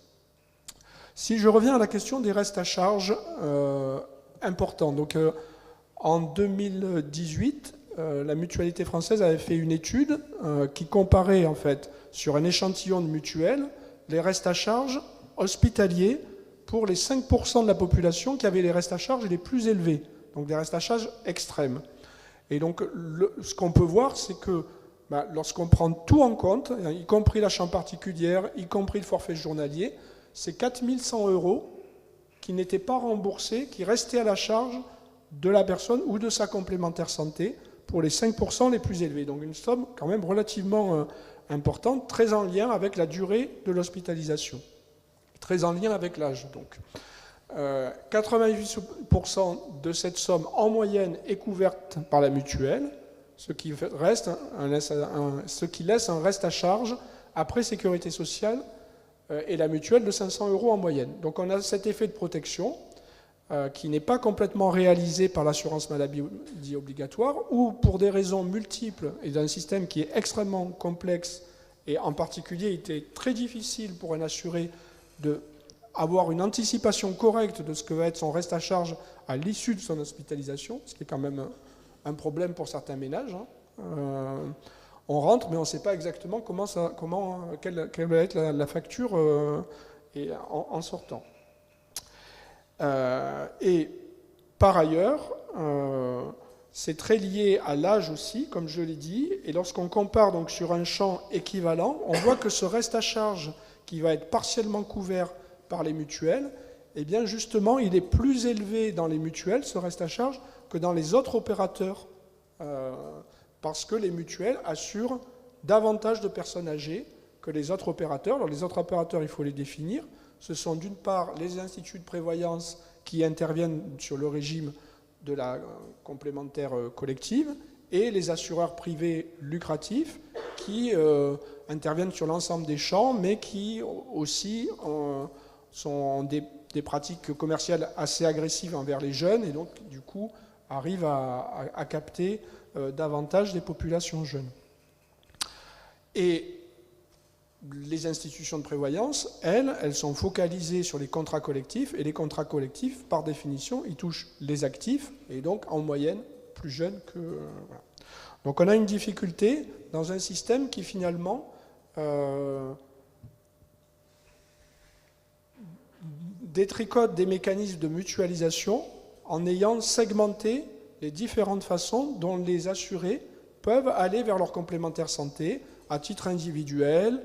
Si je reviens à la question des restes à charge importants, donc en 2018, la Mutualité française avait fait une étude qui comparait en fait sur un échantillon de mutuelles les restes à charge hospitaliers pour les 5% de la population qui avaient les restes à charge les plus élevés, donc des restes à charge extrêmes. Et donc ce qu'on peut voir, c'est que lorsqu'on prend tout en compte, y compris la chambre particulière, y compris le forfait journalier, c'est 4 100 € qui n'étaient pas remboursés, qui restaient à la charge de la personne ou de sa complémentaire santé pour les 5% les plus élevés. Donc une somme quand même relativement importante, très en lien avec la durée de l'hospitalisation, très en lien avec l'âge. Donc 88% de cette somme en moyenne est couverte par la mutuelle, ce qui laisse un reste à charge après sécurité sociale et la mutuelle de 500 € en moyenne. Donc on a cet effet de protection qui n'est pas complètement réalisé par l'assurance maladie obligatoire, ou pour des raisons multiples et d'un système qui est extrêmement complexe, et en particulier il était très difficile pour un assuré d'avoir une anticipation correcte de ce que va être son reste à charge à l'issue de son hospitalisation, ce qui est quand même un problème pour certains ménages. On rentre, mais on ne sait pas exactement quelle va être la facture en sortant. Et par ailleurs, c'est très lié à l'âge aussi, comme je l'ai dit, et lorsqu'on compare donc sur un champ équivalent, on voit que ce reste à charge qui va être partiellement couvert par les mutuelles, eh bien justement, il est plus élevé dans les mutuelles, ce reste à charge, que dans les autres opérateurs, parce que les mutuelles assurent davantage de personnes âgées que les autres opérateurs. Alors les autres opérateurs, il faut les définir. Ce sont d'une part les instituts de prévoyance qui interviennent sur le régime de la complémentaire collective et les assureurs privés lucratifs qui interviennent sur l'ensemble des champs, mais qui aussi sont des pratiques commerciales assez agressives envers les jeunes et donc du coup arrivent à capter davantage des populations jeunes. Et les institutions de prévoyance, elles sont focalisées sur les contrats collectifs, et les contrats collectifs, par définition, ils touchent les actifs, et donc en moyenne plus jeunes que... voilà. Donc on a une difficulté dans un système qui finalement détricote des mécanismes de mutualisation en ayant segmenté les différentes façons dont les assurés peuvent aller vers leur complémentaire santé à titre individuel,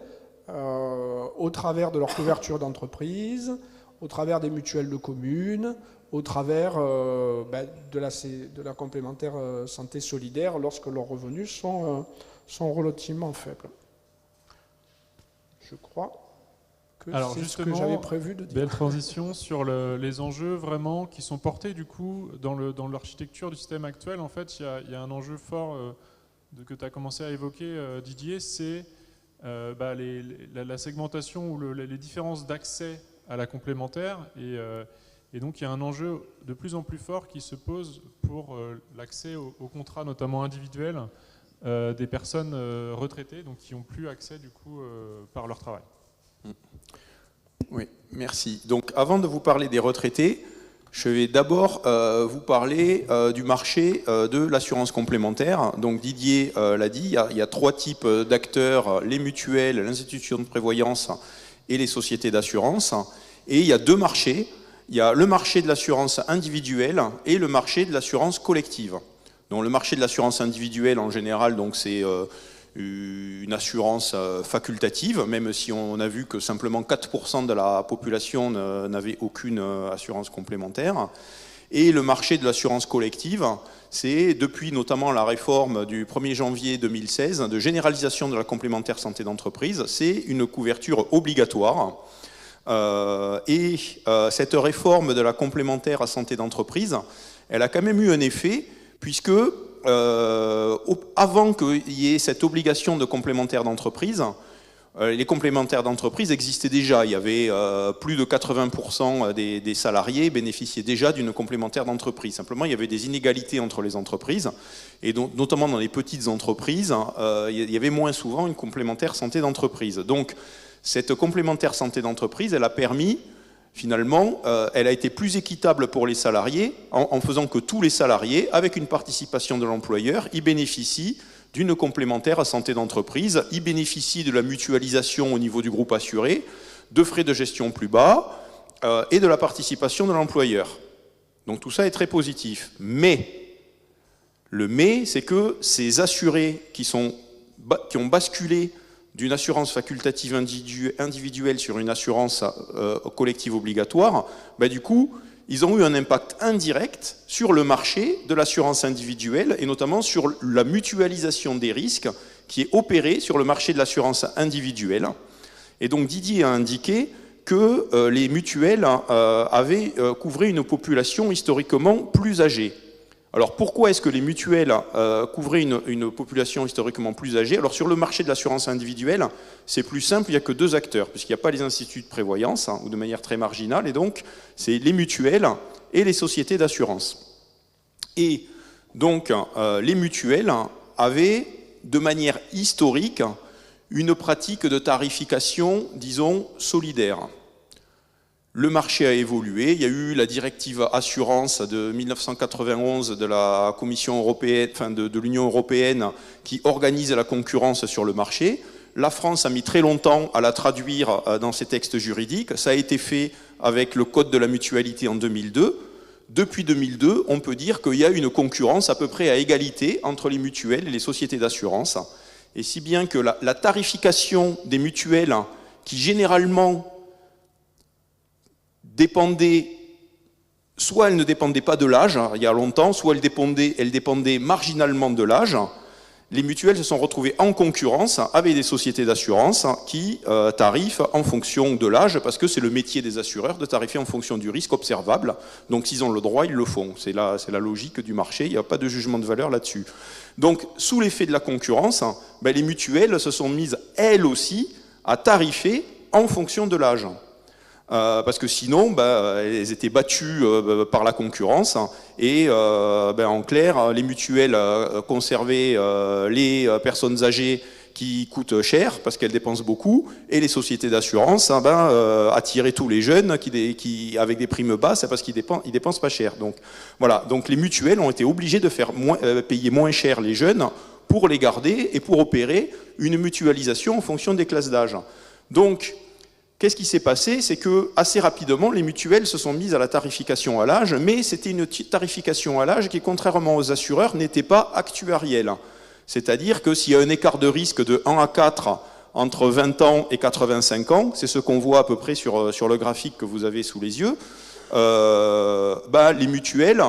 au travers de leur couverture d'entreprise, au travers des mutuelles de communes, au travers de la complémentaire santé solidaire lorsque leurs revenus sont relativement faibles. Je crois que c'est ce que j'avais prévu de dire. Belle transition sur les enjeux vraiment qui sont portés du coup dans l'architecture du système actuel. En fait, il y a un enjeu fort que tu as commencé à évoquer, Didier, c'est la segmentation ou les différences d'accès à la complémentaire. Et donc il y a un enjeu de plus en plus fort qui se pose pour l'accès aux contrats, notamment individuels, des personnes retraitées, donc qui n'ont plus accès du coup par leur travail. Oui, merci. Donc avant de vous parler des retraités, je vais d'abord vous parler du marché de l'assurance complémentaire. Donc Didier l'a dit, il y a trois types d'acteurs, les mutuelles, l'institution de prévoyance et les sociétés d'assurance. Et il y a deux marchés. Il y a le marché de l'assurance individuelle et le marché de l'assurance collective. Donc le marché de l'assurance individuelle, en général, c'est une assurance facultative, même si on a vu que simplement 4% de la population n'avait aucune assurance complémentaire. Et le marché de l'assurance collective, c'est depuis notamment la réforme du 1er janvier 2016 de généralisation de la complémentaire santé d'entreprise, c'est une couverture obligatoire. Cette réforme de la complémentaire santé d'entreprise, elle a quand même eu un effet, puisque avant qu'il y ait cette obligation de complémentaire d'entreprise, les complémentaires d'entreprise existaient déjà. Il y avait plus de 80% des salariés bénéficiaient déjà d'une complémentaire d'entreprise. Simplement, il y avait des inégalités entre les entreprises, et donc, notamment dans les petites entreprises, il y avait moins souvent une complémentaire santé d'entreprise. Donc, cette complémentaire santé d'entreprise, elle a permis, finalement, elle a été plus équitable pour les salariés, en faisant que tous les salariés, avec une participation de l'employeur, y bénéficient d'une complémentaire à santé d'entreprise, y bénéficient de la mutualisation au niveau du groupe assuré, de frais de gestion plus bas et de la participation de l'employeur. Donc tout ça est très positif. Mais, le mais, c'est que ces assurés qui ont basculé d'une assurance facultative individuelle sur une assurance collective obligatoire, du coup, ils ont eu un impact indirect sur le marché de l'assurance individuelle et notamment sur la mutualisation des risques qui est opérée sur le marché de l'assurance individuelle. Et donc Didier a indiqué que les mutuelles couvraient une population historiquement plus âgée. Alors pourquoi est-ce que les mutuelles couvraient une population historiquement plus âgée? Alors sur le marché de l'assurance individuelle, c'est plus simple, il n'y a que deux acteurs, puisqu'il n'y a pas les instituts de prévoyance, ou de manière très marginale, et donc c'est les mutuelles et les sociétés d'assurance. Et donc les mutuelles avaient, de manière historique, une pratique de tarification, disons, solidaire. Le marché a évolué, il y a eu la directive assurance de 1991 de la Commission européenne, de l'Union européenne qui organise la concurrence sur le marché. La France a mis très longtemps à la traduire dans ses textes juridiques. Ça a été fait avec le Code de la mutualité en 2002. Depuis 2002, on peut dire qu'il y a une concurrence à peu près à égalité entre les mutuelles et les sociétés d'assurance. Et si bien que la tarification des mutuelles, qui généralement soit elle ne dépendait pas de l'âge, il y a longtemps, soit elle dépendait marginalement de l'âge. Les mutuelles se sont retrouvées en concurrence avec des sociétés d'assurance qui tarifent en fonction de l'âge, parce que c'est le métier des assureurs de tarifer en fonction du risque observable. Donc s'ils ont le droit, ils le font. C'est la logique du marché, il n'y a pas de jugement de valeur là-dessus. Donc sous l'effet de la concurrence, les mutuelles se sont mises, elles aussi, à tarifer en fonction de l'âge. Parce que sinon, elles étaient battues par la concurrence et en clair, les mutuelles conservaient les personnes âgées qui coûtent cher parce qu'elles dépensent beaucoup et les sociétés d'assurance attiraient tous les jeunes qui avec des primes basses parce qu'ils dépensent pas cher. Donc voilà, donc les mutuelles ont été obligées de faire payer moins cher les jeunes pour les garder et pour opérer une mutualisation en fonction des classes d'âge. Donc qu'est-ce qui s'est passé? C'est que assez rapidement, les mutuelles se sont mises à la tarification à l'âge, mais c'était une tarification à l'âge qui, contrairement aux assureurs, n'était pas actuarielle. C'est-à-dire que s'il y a un écart de risque de 1 à 4 entre 20 ans et 85 ans, c'est ce qu'on voit à peu près sur le graphique que vous avez sous les yeux, les mutuelles,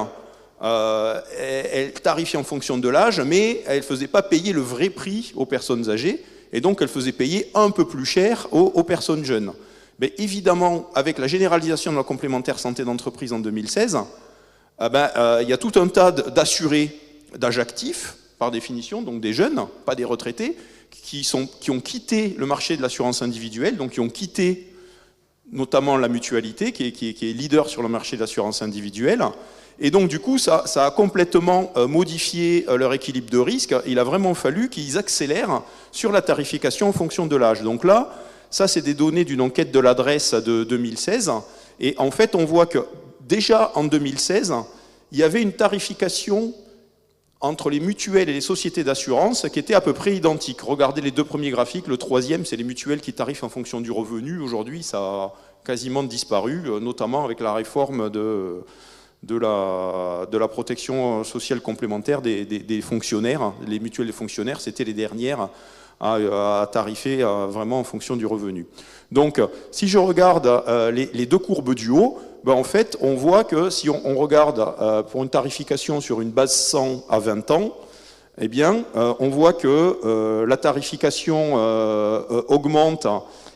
elles tarifiaient en fonction de l'âge, mais elles ne faisaient pas payer le vrai prix aux personnes âgées, et donc elle faisait payer un peu plus cher aux personnes jeunes. Mais évidemment, avec la généralisation de la complémentaire santé d'entreprise en 2016, il y a tout un tas d'assurés d'âge actif, par définition, donc des jeunes, pas des retraités, qui ont quitté le marché de l'assurance individuelle, donc qui ont quitté notamment la mutualité, qui est leader sur le marché de l'assurance individuelle. Et donc du coup, ça a complètement modifié leur équilibre de risque. Il a vraiment fallu qu'ils accélèrent sur la tarification en fonction de l'âge. Donc là, ça c'est des données d'une enquête de l'adresse de 2016. Et en fait, on voit que déjà en 2016, il y avait une tarification entre les mutuelles et les sociétés d'assurance qui était à peu près identique. Regardez les deux premiers graphiques. Le troisième, c'est les mutuelles qui tarifent en fonction du revenu. Aujourd'hui, ça a quasiment disparu, notamment avec la réforme de la protection sociale complémentaire des fonctionnaires. Les mutuelles des fonctionnaires, c'était les dernières à tarifer vraiment en fonction du revenu. Donc, si je regarde les deux courbes du haut, en fait, on voit que si on regarde pour une tarification sur une base 100 à 20 ans, eh bien, on voit que la tarification augmente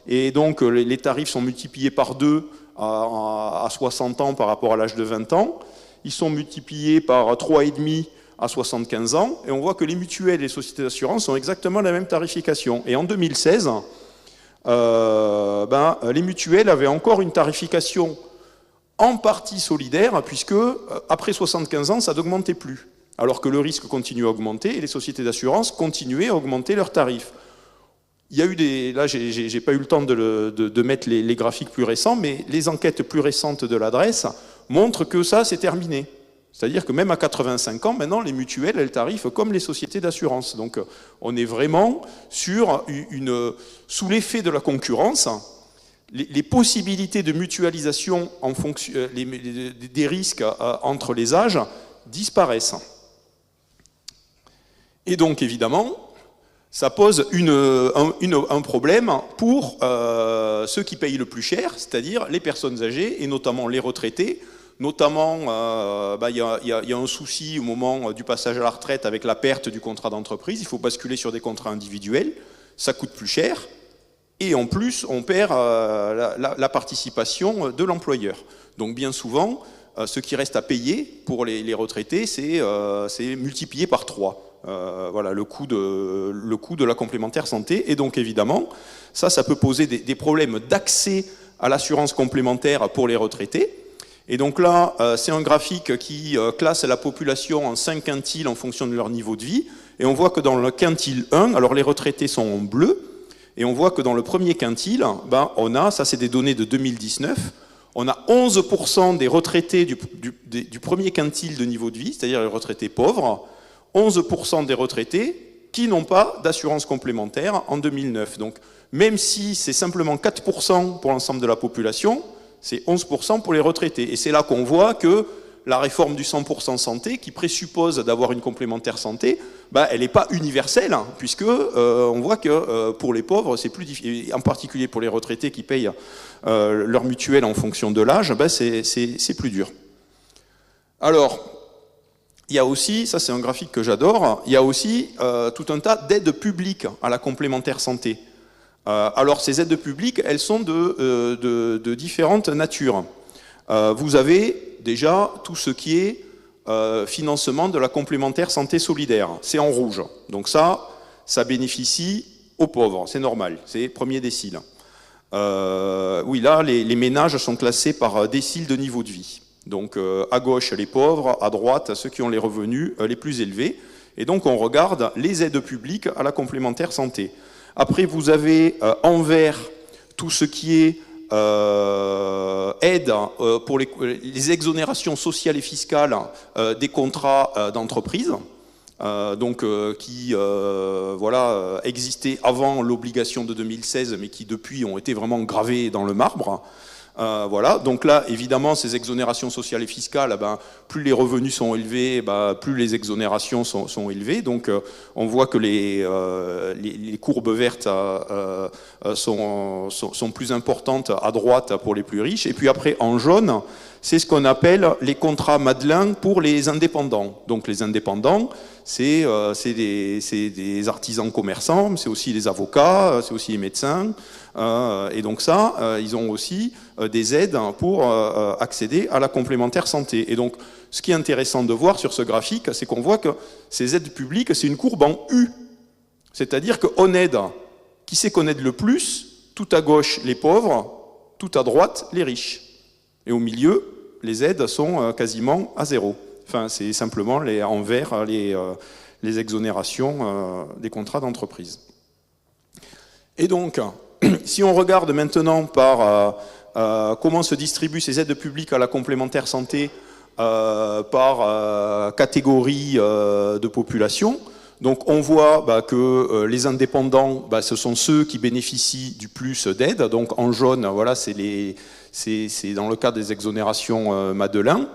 et donc les tarifs sont multipliés par 2 à 60 ans par rapport à l'âge de 20 ans. Ils sont multipliés par 3,5 à 75 ans, et on voit que les mutuelles et les sociétés d'assurance ont exactement la même tarification. Et en 2016, les mutuelles avaient encore une tarification en partie solidaire, puisque après 75 ans, ça n'augmentait plus, alors que le risque continuait à augmenter et les sociétés d'assurance continuaient à augmenter leurs tarifs. Il y a eu là, j'ai pas eu le temps de mettre les graphiques plus récents, mais les enquêtes plus récentes de l'adresse montrent que ça, c'est terminé. C'est-à-dire que même à 85 ans, maintenant, les mutuelles, elles tarifent comme les sociétés d'assurance. Donc, on est vraiment sous l'effet de la concurrence. Les possibilités de mutualisation en fonction des risques entre les âges disparaissent. Et donc, évidemment, ça pose un problème pour ceux qui payent le plus cher, c'est-à-dire les personnes âgées et notamment les retraités. Notamment, il y a un souci au moment du passage à la retraite avec la perte du contrat d'entreprise. Il faut basculer sur des contrats individuels. Ça coûte plus cher. Et en plus, on perd la participation de l'employeur. Donc bien souvent, ce qui reste à payer pour les retraités, c'est multiplié par 3. Voilà, le coût de la complémentaire santé. Et donc évidemment, ça peut poser des problèmes d'accès à l'assurance complémentaire pour les retraités. Et donc là, c'est un graphique qui classe la population en 5 quintiles en fonction de leur niveau de vie. Et on voit que dans le quintile 1, alors les retraités sont en bleu, et on voit que dans le premier quintile, on a, ça c'est des données de 2019, on a 11% des retraités du premier quintile de niveau de vie, c'est-à-dire les retraités pauvres, 11% des retraités qui n'ont pas d'assurance complémentaire en 2009. Donc même si c'est simplement 4% pour l'ensemble de la population, c'est 11% pour les retraités. Et c'est là qu'on voit que la réforme du 100% santé, qui présuppose d'avoir une complémentaire santé, elle n'est pas universelle, hein, puisque on voit que pour les pauvres, c'est plus difficile, en particulier pour les retraités qui payent leur mutuelle en fonction de l'âge, c'est plus dur. Alors, il y a aussi, ça c'est un graphique que j'adore, il y a aussi tout un tas d'aides publiques à la complémentaire santé. Alors ces aides publiques, elles sont de différentes natures. Vous avez déjà tout ce qui est financement de la complémentaire santé solidaire. C'est en rouge. Donc ça bénéficie aux pauvres. C'est normal. C'est premier décile. Oui, là, les ménages sont classés par décile de niveau de vie. Donc à gauche, les pauvres, à droite, ceux qui ont les revenus les plus élevés. Et donc on regarde les aides publiques à la complémentaire santé. Après, vous avez en vert tout ce qui est aide pour les exonérations sociales et fiscales des contrats d'entreprise, qui existaient avant l'obligation de 2016, mais qui depuis ont été vraiment gravées dans le marbre. Voilà, donc là, évidemment, ces exonérations sociales et fiscales, plus les revenus sont élevés, plus les exonérations sont élevées. Donc, on voit que les courbes vertes sont plus importantes à droite pour les plus riches. Et puis après, en jaune, c'est ce qu'on appelle les contrats Madelin pour les indépendants. Donc, les indépendants, c'est des artisans commerçants, mais c'est aussi les avocats, c'est aussi les médecins. Et donc ça, ils ont aussi des aides pour accéder à la complémentaire santé. Et donc, ce qui est intéressant de voir sur ce graphique, c'est qu'on voit que ces aides publiques, c'est une courbe en U. C'est-à-dire qu'on aide, qui c'est qu'on aide le plus? Tout à gauche, les pauvres, tout à droite, les riches. Et au milieu, les aides sont quasiment à zéro. Enfin, c'est simplement en vert les exonérations des contrats d'entreprise. Et donc, si on regarde maintenant par comment se distribuent ces aides publiques à la complémentaire santé par catégorie de population, donc on voit que les indépendants, ce sont ceux qui bénéficient du plus d'aide. Donc en jaune, voilà, c'est dans le cas des exonérations Madelin.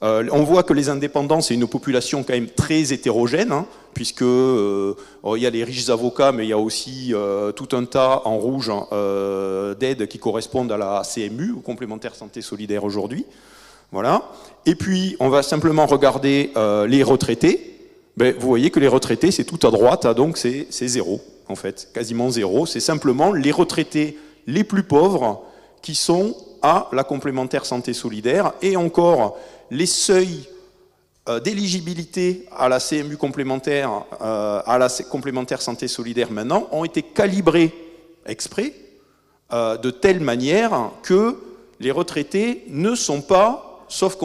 On voit que les indépendants, c'est une population quand même très hétérogène, hein, puisque il y a les riches avocats, mais il y a aussi tout un tas en rouge d'aides qui correspondent à la CMU, ou complémentaire santé solidaire aujourd'hui. Voilà. Et puis, on va simplement regarder les retraités. Vous voyez que les retraités, c'est tout à droite, donc c'est zéro, en fait, quasiment zéro. C'est simplement les retraités les plus pauvres qui sont à la complémentaire santé solidaire, et encore les seuils d'éligibilité à la CMU complémentaire, à la complémentaire santé solidaire maintenant, ont été calibrés exprès de telle manière que les retraités ne sont pas, sauf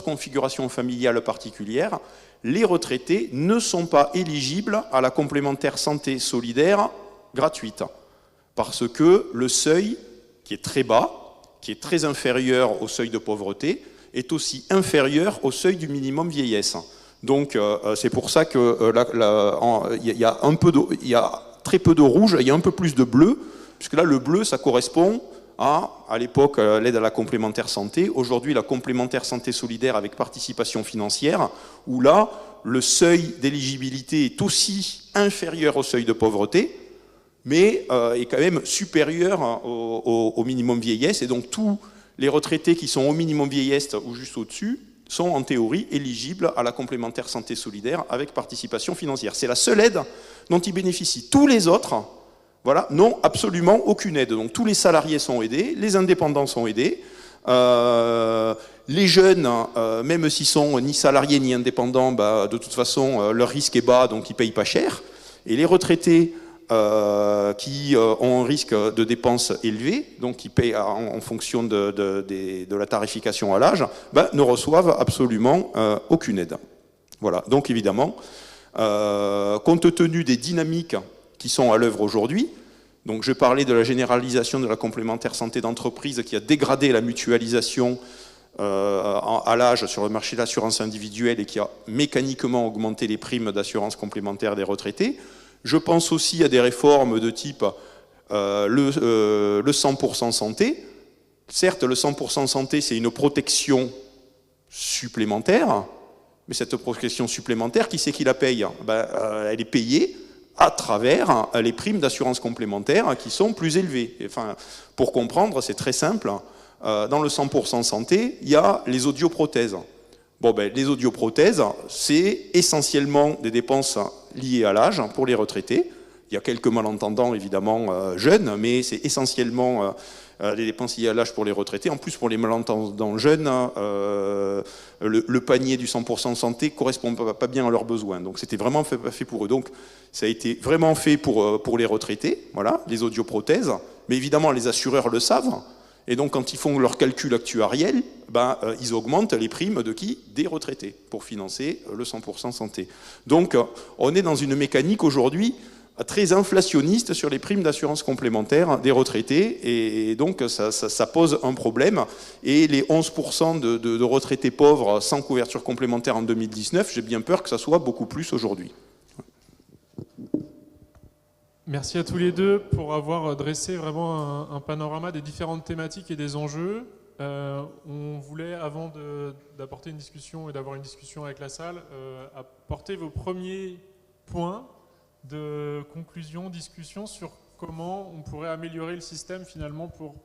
configuration familiale particulière, les retraités ne sont pas éligibles à la complémentaire santé solidaire gratuite. Parce que le seuil, qui est très bas, qui est très inférieur au seuil de pauvreté, est aussi inférieur au seuil du minimum vieillesse. Donc c'est pour ça qu'il y a très peu de rouge, il y a un peu plus de bleu, puisque là le bleu ça correspond à l'époque l'aide à la complémentaire santé, aujourd'hui la complémentaire santé solidaire avec participation financière, où là le seuil d'éligibilité est aussi inférieur au seuil de pauvreté, mais est quand même supérieur au minimum vieillesse, et donc tous les retraités qui sont au minimum vieillesse ou juste au-dessus sont en théorie éligibles à la complémentaire santé solidaire avec participation financière. C'est la seule aide dont ils bénéficient. Tous les autres, voilà, n'ont absolument aucune aide. Donc tous les salariés sont aidés, les indépendants sont aidés, les jeunes, même s'ils sont ni salariés ni indépendants, de toute façon leur risque est bas, donc ils payent pas cher. Et les retraités qui ont un risque de dépenses élevé, donc qui payent en fonction de la tarification à l'âge, ne reçoivent absolument aucune aide. Voilà. Donc évidemment, compte tenu des dynamiques qui sont à l'œuvre aujourd'hui, donc je parlais de la généralisation de la complémentaire santé d'entreprise qui a dégradé la mutualisation à l'âge sur le marché de l'assurance individuelle et qui a mécaniquement augmenté les primes d'assurance complémentaire des retraités. Je pense aussi à des réformes de type le 100% santé. Certes, le 100% santé, c'est une protection supplémentaire, mais cette protection supplémentaire, qui c'est qui la paye? Elle est payée à travers les primes d'assurance complémentaire qui sont plus élevées. Enfin, pour comprendre, c'est très simple. Dans le 100% santé, il y a les audioprothèses. Les audioprothèses, c'est essentiellement des dépenses liées à l'âge pour les retraités. Il y a quelques malentendants, évidemment, jeunes, mais c'est essentiellement des dépenses liées à l'âge pour les retraités. En plus, pour les malentendants jeunes, le panier du 100% santé ne correspond pas bien à leurs besoins. Donc, c'était vraiment fait pour eux. Donc, ça a été vraiment fait pour les retraités, voilà, les audioprothèses. Mais évidemment, les assureurs le savent. Et donc, quand ils font leur calcul actuariel, ils augmentent les primes de qui? Des retraités, pour financer le 100% santé. Donc, on est dans une mécanique aujourd'hui très inflationniste sur les primes d'assurance complémentaire des retraités. Et donc, ça pose un problème. Et les 11% de retraités pauvres sans couverture complémentaire en 2019, j'ai bien peur que ça soit beaucoup plus aujourd'hui. Merci à tous les deux pour avoir dressé vraiment un panorama des différentes thématiques et des enjeux. On voulait, avant d'apporter une discussion et d'avoir une discussion avec la salle, apporter vos premiers points de conclusion, discussion sur comment on pourrait améliorer le système finalement pour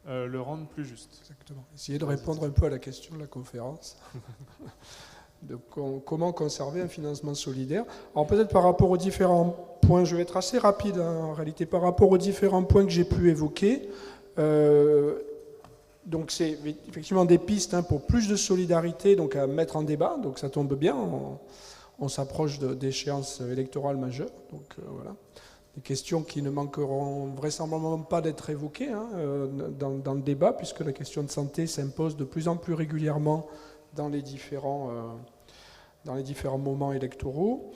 le rendre plus juste. Exactement. Essayer de répondre un peu à la question de la conférence. De comment conserver un financement solidaire. Alors peut-être par rapport aux différents points, je vais être assez rapide en réalité, par rapport aux différents points que j'ai pu évoquer. Donc c'est effectivement des pistes pour plus de solidarité, donc à mettre en débat, donc ça tombe bien, on s'approche d'échéances électorales majeures, donc voilà. Des questions qui ne manqueront vraisemblablement pas d'être évoquées dans le débat, puisque la question de santé s'impose de plus en plus régulièrement dans les différents moments électoraux.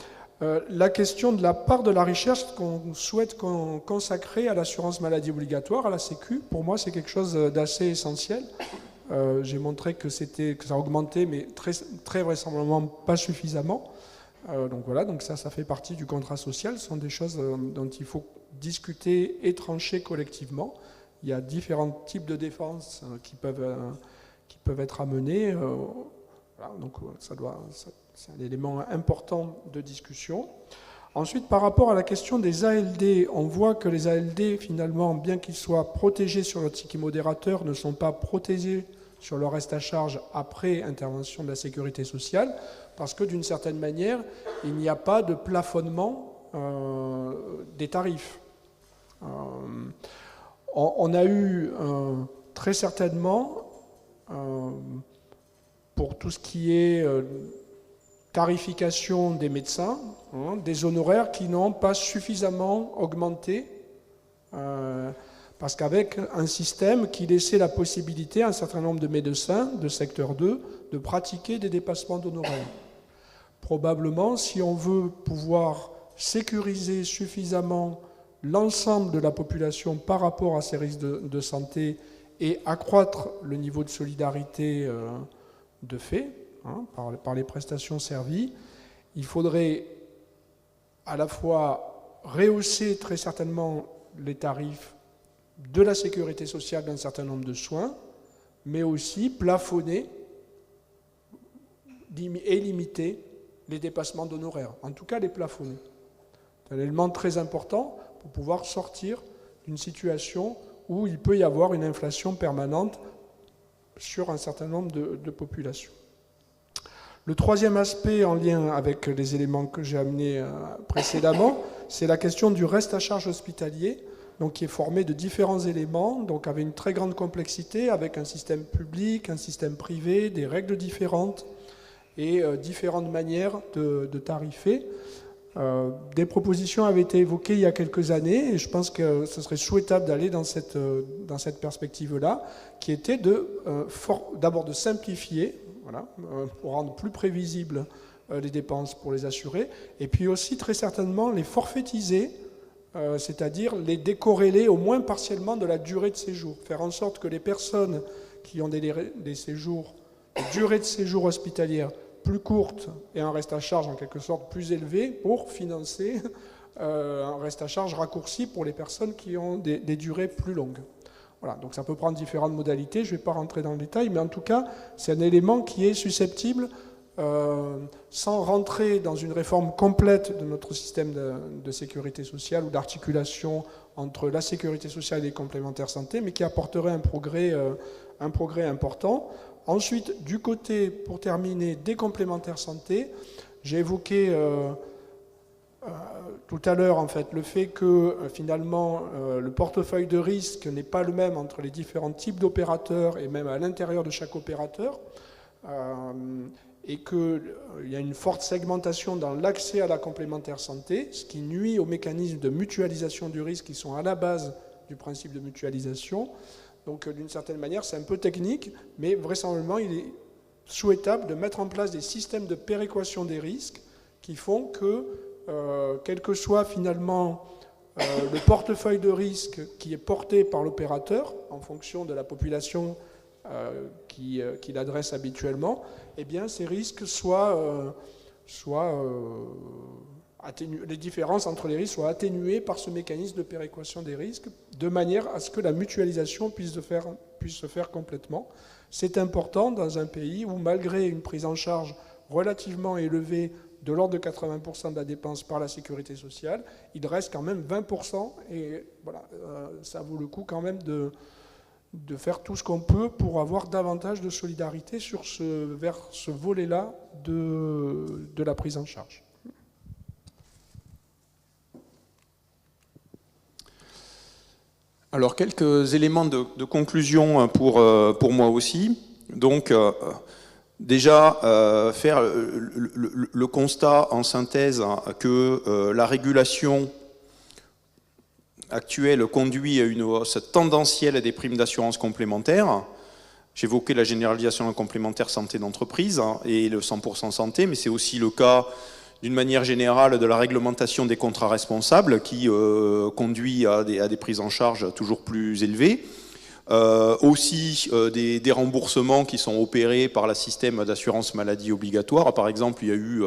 La question de la part de la richesse qu'on souhaite consacrer à l'assurance maladie obligatoire, à la Sécu, pour moi c'est quelque chose d'assez essentiel. J'ai montré que ça augmentait, mais très vraisemblablement pas suffisamment. Donc voilà, donc ça fait partie du contrat social. Ce sont des choses dont il faut discuter et trancher collectivement. Il y a différents types de défenses qui peuvent être amenés. Voilà, donc c'est un élément important de discussion. Ensuite, par rapport à la question des ALD, on voit que les ALD, finalement, bien qu'ils soient protégés sur le ticket modérateur, ne sont pas protégés sur le reste à charge après intervention de la sécurité sociale, parce que d'une certaine manière, il n'y a pas de plafonnement des tarifs. On a eu très certainement, pour tout ce qui est tarification des médecins, des honoraires qui n'ont pas suffisamment augmenté, parce qu'avec un système qui laissait la possibilité à un certain nombre de médecins de secteur 2 de pratiquer des dépassements d'honoraires. Probablement, si on veut pouvoir sécuriser suffisamment l'ensemble de la population par rapport à ces risques de santé et accroître le niveau de solidarité de fait, par les prestations servies, il faudrait à la fois rehausser très certainement les tarifs de la sécurité sociale d'un certain nombre de soins, mais aussi plafonner et limiter les dépassements d'honoraires, en tout cas les plafonner. C'est un élément très important pour pouvoir sortir d'une situation où il peut y avoir une inflation permanente sur un certain nombre de populations. Le troisième aspect en lien avec les éléments que j'ai amenés précédemment, c'est la question du reste à charge hospitalier, donc qui est formé de différents éléments, donc avec une très grande complexité, avec un système public, un système privé, des règles différentes et différentes manières de tarifer. Des propositions avaient été évoquées il y a quelques années, et je pense que ce serait souhaitable d'aller dans cette perspective-là, qui était d'abord de simplifier, voilà, pour rendre plus prévisibles les dépenses pour les assurés, et puis aussi très certainement les forfaitiser, c'est-à-dire les décorréler au moins partiellement de la durée de séjour, faire en sorte que les personnes qui ont des séjours, des durées de séjour hospitalières plus courtes et un reste à charge en quelque sorte plus élevé pour financer un reste à charge raccourci pour les personnes qui ont des durées plus longues. Voilà, donc ça peut prendre différentes modalités, je ne vais pas rentrer dans le détail, mais en tout cas, c'est un élément qui est susceptible, sans rentrer dans une réforme complète de notre système de sécurité sociale ou d'articulation entre la sécurité sociale et les complémentaires santé, mais qui apporterait un progrès important. Ensuite, du côté, pour terminer, des complémentaires santé, j'ai évoqué tout à l'heure en fait le fait que finalement le portefeuille de risque n'est pas le même entre les différents types d'opérateurs et même à l'intérieur de chaque opérateur, et qu'il y a une forte segmentation dans l'accès à la complémentaire santé, ce qui nuit aux mécanismes de mutualisation du risque qui sont à la base du principe de mutualisation. Donc d'une certaine manière, c'est un peu technique, mais vraisemblablement, il est souhaitable de mettre en place des systèmes de péréquation des risques qui font que, quel que soit finalement le portefeuille de risque qui est porté par l'opérateur, en fonction de la population qu'il adresse habituellement, eh bien, ces risques les différences entre les risques soient atténuées par ce mécanisme de péréquation des risques, de manière à ce que la mutualisation puisse se faire complètement. C'est important dans un pays où, malgré une prise en charge relativement élevée de l'ordre de 80% de la dépense par la sécurité sociale, il reste quand même 20%, et voilà, ça vaut le coup quand même de faire tout ce qu'on peut pour avoir davantage de solidarité vers ce volet-là de la prise en charge. Alors, quelques éléments de conclusion pour moi aussi. Donc, déjà, faire le constat en synthèse que la régulation actuelle conduit à une hausse tendancielle des primes d'assurance complémentaire. J'évoquais la généralisation d'un complémentaire santé d'entreprise et le 100% santé, mais c'est aussi le cas d'une manière générale de la réglementation des contrats responsables qui conduit à des prises en charge toujours plus élevées. Aussi des remboursements qui sont opérés par le système d'assurance maladie obligatoire. Par exemple, il y a eu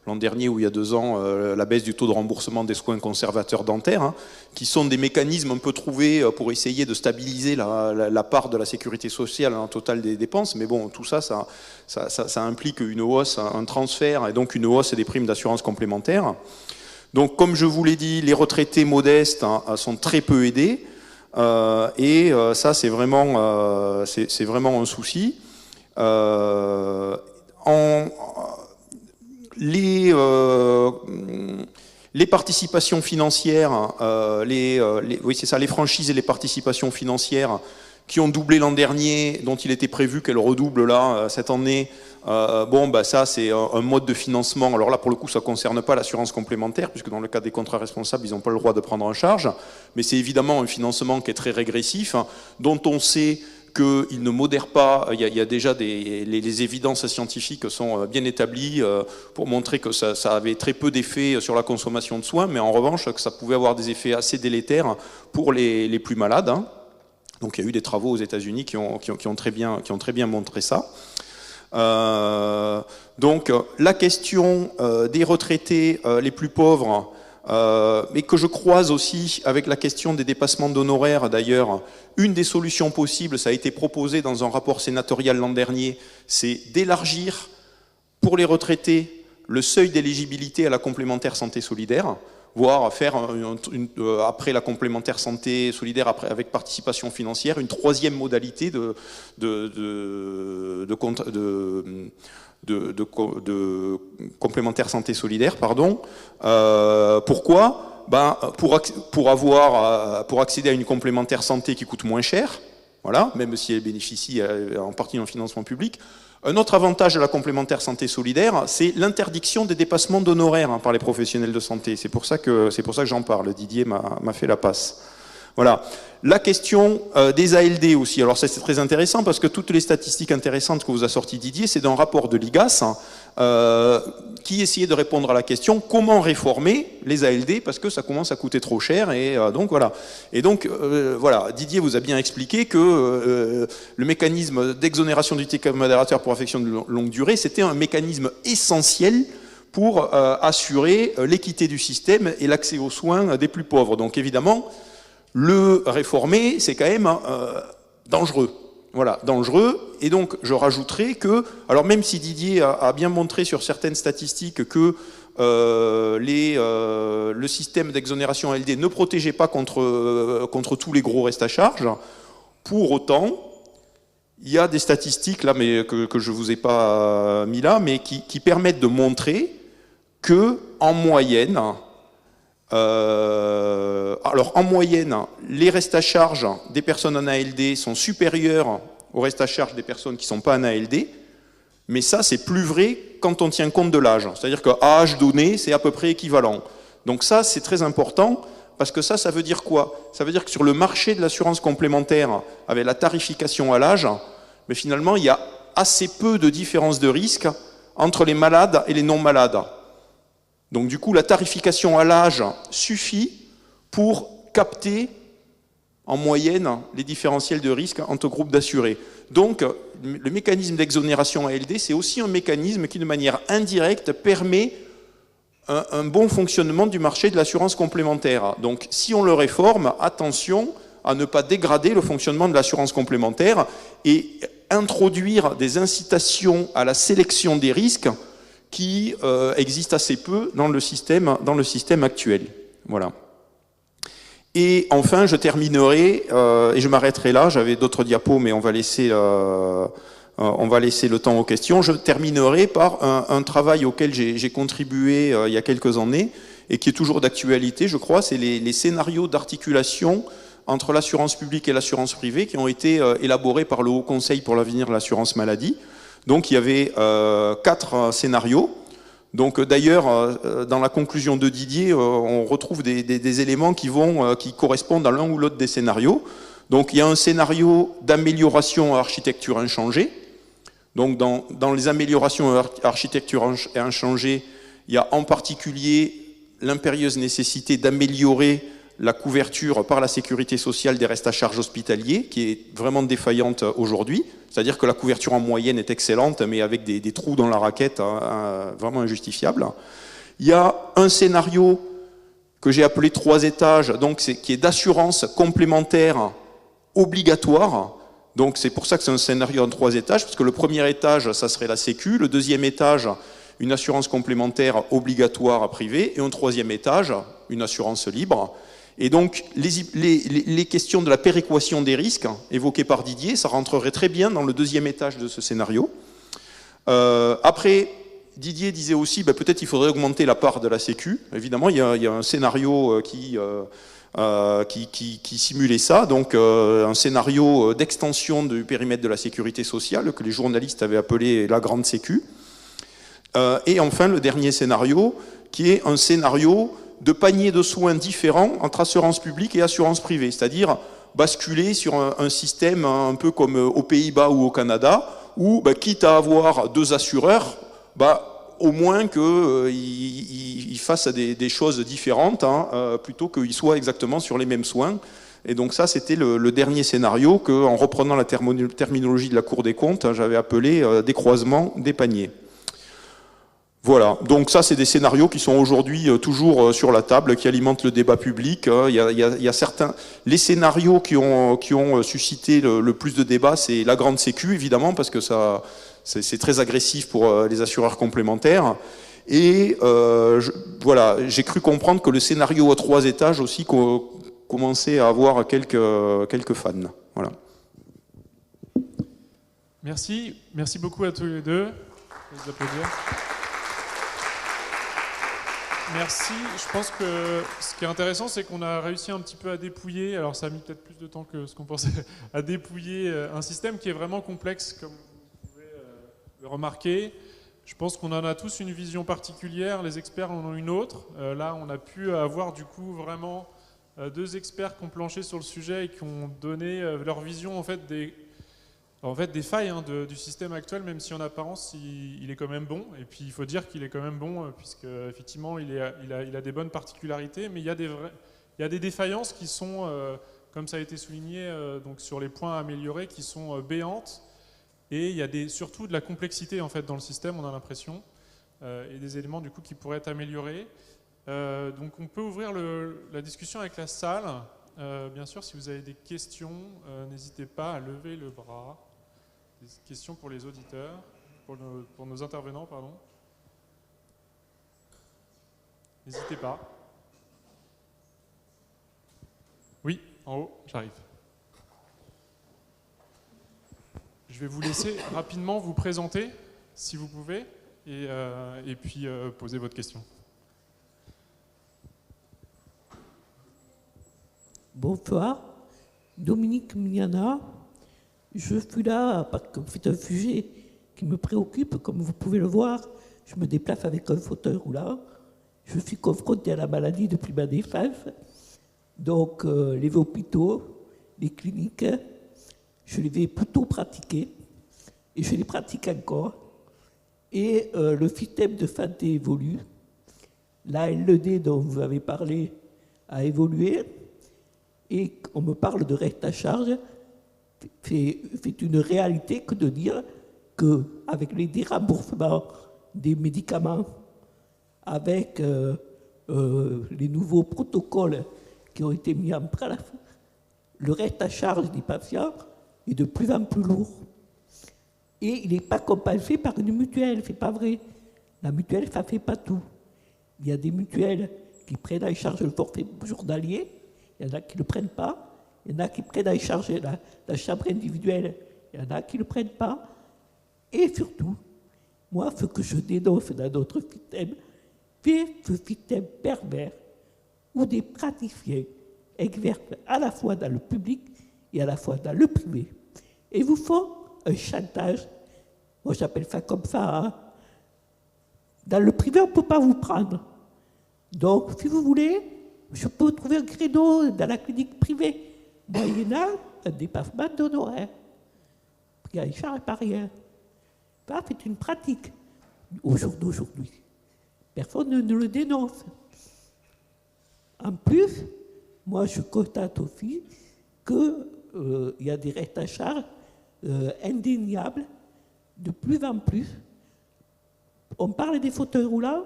l'an dernier ou il y a 2 ans la baisse du taux de remboursement des soins conservateurs dentaires, qui sont des mécanismes un peu trouvés pour essayer de stabiliser la part de la sécurité sociale dans le total des dépenses. Mais bon, tout ça implique une hausse, un transfert et donc une hausse des primes d'assurance complémentaire. Donc, comme je vous l'ai dit, les retraités modestes sont très peu aidés. Et ça, c'est vraiment un souci. Les participations financières, oui, c'est ça, les franchises et les participations financières qui ont doublé l'an dernier, dont il était prévu qu'elles redoublent là cette année, Ça c'est un mode de financement. Alors là, pour le coup, ça ne concerne pas l'assurance complémentaire, puisque dans le cas des contrats responsables, ils n'ont pas le droit de prendre en charge. Mais c'est évidemment un financement qui est très régressif, dont on sait qu'il ne modère pas. Il y a déjà les évidences scientifiques sont bien établies pour montrer que ça avait très peu d'effets sur la consommation de soins, mais en revanche, que ça pouvait avoir des effets assez délétères pour les plus malades. Donc il y a eu des travaux aux États-Unis qui ont très bien montré ça. Donc la question des retraités les plus pauvres, mais que je croise aussi avec la question des dépassements d'honoraires. D'ailleurs, une des solutions possibles, ça a été proposé dans un rapport sénatorial l'an dernier, c'est d'élargir pour les retraités le seuil d'éligibilité à la complémentaire santé solidaire, voire faire après la complémentaire santé solidaire avec participation financière, une troisième modalité de complémentaire santé solidaire, pardon. Pourquoi ? Pour accéder à une complémentaire santé qui coûte moins cher, voilà, même si elle bénéficie en partie d'un financement public. Un autre avantage de la complémentaire santé solidaire, c'est l'interdiction des dépassements d'honoraires par les professionnels de santé. C'est pour ça que j'en parle. Didier m'a fait la passe. Voilà. La question des ALD aussi. Alors ça c'est très intéressant parce que toutes les statistiques intéressantes que vous a sorties Didier, c'est d'un rapport de l'IGAS qui essayait de répondre à la question comment réformer les ALD parce que ça commence à coûter trop cher et donc voilà. Et donc voilà, Didier vous a bien expliqué que le mécanisme d'exonération du ticket modérateur pour affection de longue durée, c'était un mécanisme essentiel pour assurer l'équité du système et l'accès aux soins des plus pauvres. Donc évidemment, le réformer, c'est quand même dangereux. Voilà, dangereux. Et donc, je rajouterai que, alors même si Didier a bien montré sur certaines statistiques que le système d'exonération ALD ne protégeait pas contre tous les gros restes à charge, pour autant, il y a des statistiques là, mais que je vous ai pas mis là, mais qui permettent de montrer que, en moyenne, en moyenne, les restes à charge des personnes en ALD sont supérieurs aux restes à charge des personnes qui ne sont pas en ALD, mais ça, c'est plus vrai quand on tient compte de l'âge. C'est-à-dire qu'à âge donné, c'est à peu près équivalent. Donc ça, c'est très important, parce que ça veut dire quoi ? Ça veut dire que sur le marché de l'assurance complémentaire, avec la tarification à l'âge, mais finalement, il y a assez peu de différence de risque entre les malades et les non-malades. Donc du coup, la tarification à l'âge suffit pour capter en moyenne les différentiels de risque entre groupes d'assurés. Donc le mécanisme d'exonération ALD, c'est aussi un mécanisme qui, de manière indirecte, permet un bon fonctionnement du marché de l'assurance complémentaire. Donc si on le réforme, attention à ne pas dégrader le fonctionnement de l'assurance complémentaire et introduire des incitations à la sélection des risques qui existe assez peu dans le système actuel. Voilà. Et enfin, je terminerai, et je m'arrêterai là, j'avais d'autres diapos, mais on va laisser le temps aux questions. Je terminerai par un travail auquel j'ai contribué il y a quelques années, et qui est toujours d'actualité, je crois, c'est les scénarios d'articulation entre l'assurance publique et l'assurance privée qui ont été élaborés par le Haut Conseil pour l'avenir de l'assurance maladie. Donc il y avait 4 scénarios. Donc d'ailleurs, dans la conclusion de Didier, on retrouve des éléments qui correspondent à l'un ou l'autre des scénarios. Donc il y a un scénario d'amélioration à architecture inchangée. Donc dans les améliorations à architecture inchangée, il y a en particulier l'impérieuse nécessité d'améliorer la couverture par la sécurité sociale des restes à charge hospitaliers, qui est vraiment défaillante aujourd'hui. C'est-à-dire que la couverture en moyenne est excellente, mais avec des trous dans la raquette vraiment injustifiables. Il y a un scénario que j'ai appelé 3 étages, donc qui est d'assurance complémentaire obligatoire. Donc c'est pour ça que c'est un scénario en 3 étages, parce que le premier étage, ça serait la Sécu, le deuxième étage, une assurance complémentaire obligatoire privée, et un troisième étage, une assurance libre. Et donc, les questions de la péréquation des risques évoquées par Didier, ça rentrerait très bien dans le deuxième étage de ce scénario. Après, Didier disait aussi, peut-être il faudrait augmenter la part de la Sécu. Évidemment, il y a un scénario qui qui simulait ça, donc un scénario d'extension du périmètre de la sécurité sociale que les journalistes avaient appelé la Grande Sécu. Et enfin, le dernier scénario, qui est un scénario de panier de soins différents entre assurance publique et assurance privée, c'est-à-dire basculer sur un système un peu comme aux Pays-Bas ou au Canada, où, quitte à avoir 2 assureurs, au moins qu'ils fassent des choses différentes, plutôt qu'ils soient exactement sur les mêmes soins. Et donc ça, c'était le dernier scénario qu'en reprenant la terminologie de la Cour des comptes, j'avais appelé décroisement des paniers. Voilà, donc ça c'est des scénarios qui sont aujourd'hui toujours sur la table, qui alimentent le débat public. Il y a certains, les scénarios qui ont suscité le plus de débats, c'est la Grande Sécu évidemment, parce que ça c'est très agressif pour les assureurs complémentaires. Et voilà, j'ai cru comprendre que le scénario à 3 étages aussi commençait à avoir quelques fans. Voilà. Merci beaucoup à tous les deux. Je vais vous applaudir. Merci. Je pense que ce qui est intéressant, c'est qu'on a réussi un petit peu à dépouiller, alors ça a mis peut-être plus de temps que ce qu'on pensait, à dépouiller un système qui est vraiment complexe, comme vous pouvez le remarquer. Je pense qu'on en a tous une vision particulière, les experts en ont une autre. Là, on a pu avoir du coup vraiment 2 experts qui ont planché sur le sujet et qui ont donné leur vision en fait des failles du système actuel, même si en apparence il est quand même bon. Et puis il faut dire qu'il est quand même bon, puisque effectivement il a des bonnes particularités, mais il y a des défaillances qui sont, comme ça a été souligné, donc sur les points à améliorer, qui sont béantes. Et il y a surtout de la complexité en fait dans le système, on a l'impression, et des éléments du coup qui pourraient être améliorés. Donc on peut ouvrir la discussion avec la salle. Bien sûr, si vous avez des questions, n'hésitez pas à lever le bras. Des questions pour les auditeurs, pour nos intervenants, pardon. N'hésitez pas. Oui, en haut, j'arrive. Je vais vous laisser rapidement vous présenter, si vous pouvez, et puis poser votre question. Bonsoir, Dominique Mignana. Je suis là parce que c'est un sujet qui me préoccupe, comme vous pouvez le voir. Je me déplace avec un fauteuil roulant. Je suis confronté à la maladie depuis ma naissance. Donc les hôpitaux, les cliniques, je les ai plutôt pratiqués et je les pratique encore. Et le système de santé évolue. La LED dont vous avez parlé a évolué et on me parle de reste à charge. C'est une réalité que de dire qu'avec les déremboursements des médicaments, avec les nouveaux protocoles qui ont été mis en place, le reste à charge des patients est de plus en plus lourd. Et il n'est pas compensé par une mutuelle, c'est pas vrai. La mutuelle, ça ne fait pas tout. Il y a des mutuelles qui prennent en charge le forfait journalier, il y en a qui ne le prennent pas. Il y en a qui prennent à charger la chambre individuelle, il y en a qui ne le prennent pas. Et surtout, moi, ce que je dénonce dans notre système, c'est ce système pervers où des praticiens exercent à la fois dans le public et à la fois dans le privé. Et vous font un chantage, moi j'appelle ça comme ça. Dans le privé, on ne peut pas vous prendre. Donc, si vous voulez, je peux trouver un créneau dans la clinique privée, moyennant un dépassement d'honoraires. Il y a une charge par rien. Ça, c'est une pratique au jour d'aujourd'hui. Personne ne le dénonce. En plus, moi, je constate aussi qu'il y a des restes à charge indéniables de plus en plus. On parle des fauteuils roulants,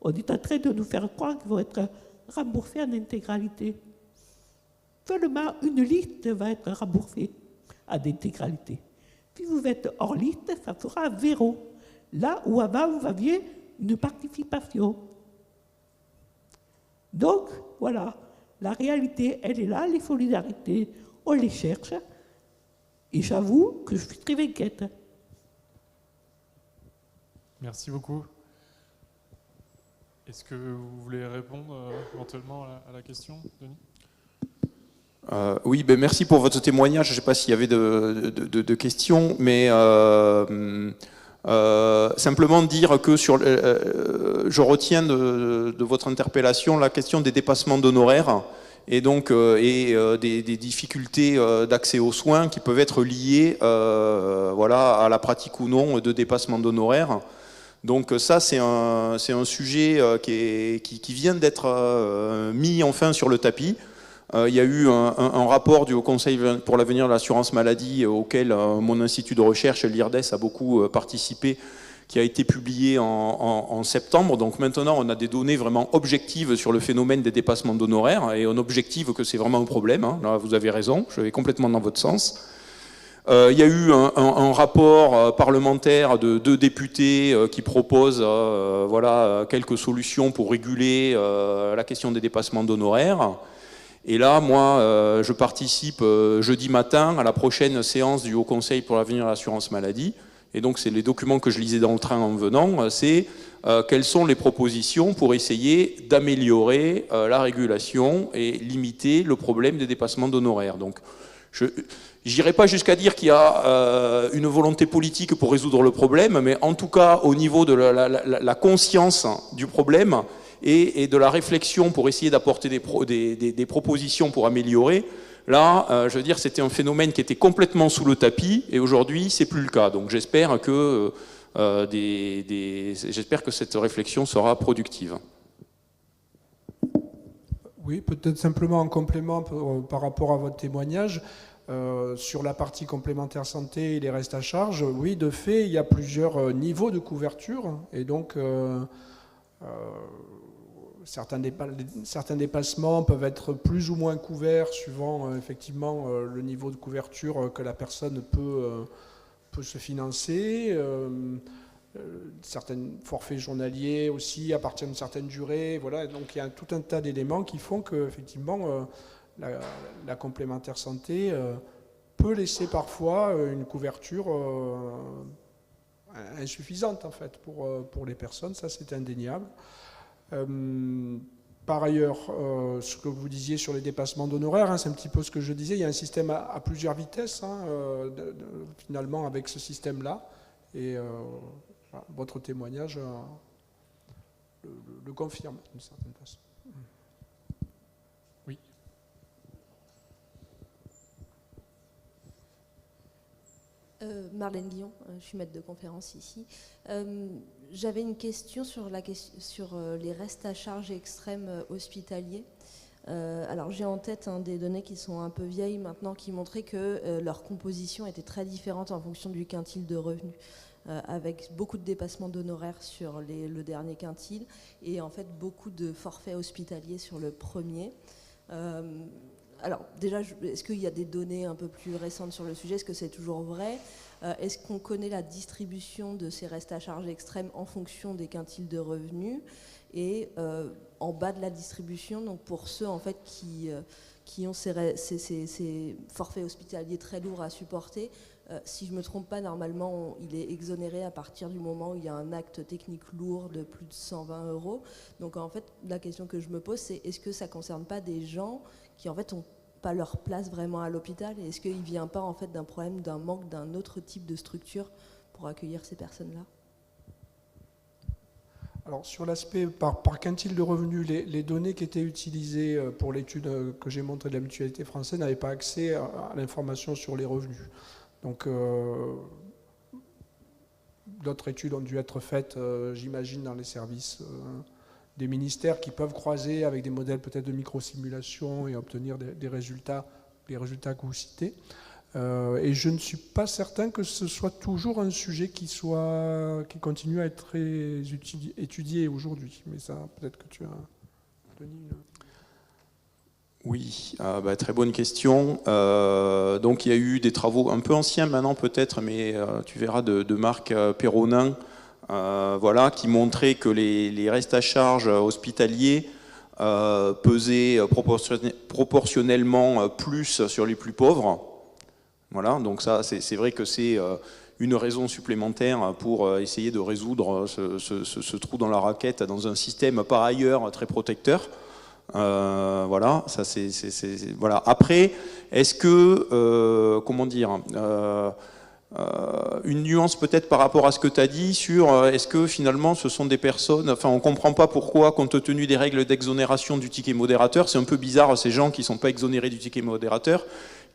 on est en train de nous faire croire qu'ils vont être remboursés en intégralité. Seulement une liste va être remboursée en intégralité. Si vous êtes hors liste, ça sera 0. Là où avant, vous aviez une participation. Donc, voilà, la réalité, elle est là, les solidarités, on les cherche. Et j'avoue que je suis très inquiète. Merci beaucoup. Est-ce que vous voulez répondre éventuellement à la question, Denis ? Oui, ben merci pour votre témoignage. Je ne sais pas s'il y avait de questions, mais simplement dire que je retiens de votre interpellation la question des dépassements d'honoraires et donc des difficultés d'accès aux soins qui peuvent être liées voilà, à la pratique ou non de dépassements d'honoraires. Donc ça, c'est un sujet qui vient d'être mis enfin sur le tapis. Il y a eu un rapport du Haut Conseil pour l'avenir de l'assurance maladie auquel mon institut de recherche, l'IRDES, a beaucoup participé, qui a été publié en septembre. Donc maintenant, on a des données vraiment objectives sur le phénomène des dépassements d'honoraires, et on objective que c'est vraiment un problème. Hein. Là, vous avez raison, je vais complètement dans votre sens. Il y a eu un rapport parlementaire de 2 députés qui proposent voilà, quelques solutions pour réguler la question des dépassements d'honoraires. Et là, moi, je participe jeudi matin à la prochaine séance du Haut Conseil pour l'avenir de l'assurance maladie. Et donc, c'est les documents que je lisais dans le train en venant. C'est quelles sont les propositions pour essayer d'améliorer la régulation et limiter le problème des dépassements d'honoraires. Donc, je n'irai pas jusqu'à dire qu'il y a une volonté politique pour résoudre le problème, mais en tout cas, au niveau de la conscience du problème, et de la réflexion pour essayer d'apporter des propositions pour améliorer, là, je veux dire, c'était un phénomène qui était complètement sous le tapis, et aujourd'hui, c'est plus le cas. Donc j'espère que cette réflexion sera productive. Oui, peut-être simplement en complément par rapport à votre témoignage, sur la partie complémentaire santé et les restes à charge, oui, de fait, il y a plusieurs niveaux de couverture, et donc certains dépassements peuvent être plus ou moins couverts suivant effectivement le niveau de couverture que la personne peut se financer. Certains forfaits journaliers aussi à partir d'une certaine durée. Voilà. Donc il y a tout un tas d'éléments qui font que effectivement la complémentaire santé peut laisser parfois une couverture insuffisante en fait pour les personnes. Ça, c'est indéniable. Par ailleurs, ce que vous disiez sur les dépassements d'honoraires, hein, c'est un petit peu ce que je disais, il y a un système à plusieurs vitesses, hein, finalement, avec ce système-là. Et votre témoignage le confirme, d'une certaine façon. Oui. Marlène Guillon, je suis maître de conférence ici. J'avais une question sur les restes à charge extrêmes hospitaliers. Alors j'ai en tête des données qui sont un peu vieilles maintenant, qui montraient que leur composition était très différente en fonction du quintile de revenus, avec beaucoup de dépassements d'honoraires sur le dernier quintile et en fait beaucoup de forfaits hospitaliers sur le premier. Alors déjà, est-ce qu'il y a des données un peu plus récentes sur le sujet? Est-ce que c'est toujours vrai? Est-ce qu'on connaît la distribution de ces restes à charge extrêmes en fonction des quintiles de revenus? Et en bas de la distribution, donc pour ceux en fait qui ont ces forfaits hospitaliers très lourds à supporter, si je ne me trompe pas, normalement, il est exonéré à partir du moment où il y a un acte technique lourd de plus de 120 €. Donc en fait, la question que je me pose, c'est est-ce que ça ne concerne pas des gens qui en fait n'ont pas leur place vraiment à l'hôpital, et est-ce qu'il ne vient pas en fait d'un problème, d'un manque d'un autre type de structure pour accueillir ces personnes-là? Alors sur l'aspect par quintile de revenus, les données qui étaient utilisées pour l'étude que j'ai montrée de la mutualité française n'avaient pas accès à l'information sur les revenus. Donc d'autres études ont dû être faites, j'imagine, dans les services des ministères qui peuvent croiser avec des modèles peut-être de micro-simulation et obtenir des résultats, les résultats que vous citez. Et je ne suis pas certain que ce soit toujours un sujet qui continue à être très étudié aujourd'hui. Mais ça, peut-être que tu as, Denis. Oui, très bonne question. Donc il y a eu des travaux un peu anciens maintenant peut-être, mais tu verras de Marc Perronin, voilà, qui montrait que les restes à charge hospitaliers pesaient proportionnellement plus sur les plus pauvres. Voilà, donc ça, c'est vrai que c'est une raison supplémentaire pour essayer de résoudre ce trou dans la raquette dans un système par ailleurs très protecteur. Voilà, ça voilà. Après, est-ce que, comment dire, une nuance peut-être par rapport à ce que tu as dit sur est-ce que finalement ce sont des personnes, enfin on ne comprend pas pourquoi, compte tenu des règles d'exonération du ticket modérateur, c'est un peu bizarre ces gens qui ne sont pas exonérés du ticket modérateur,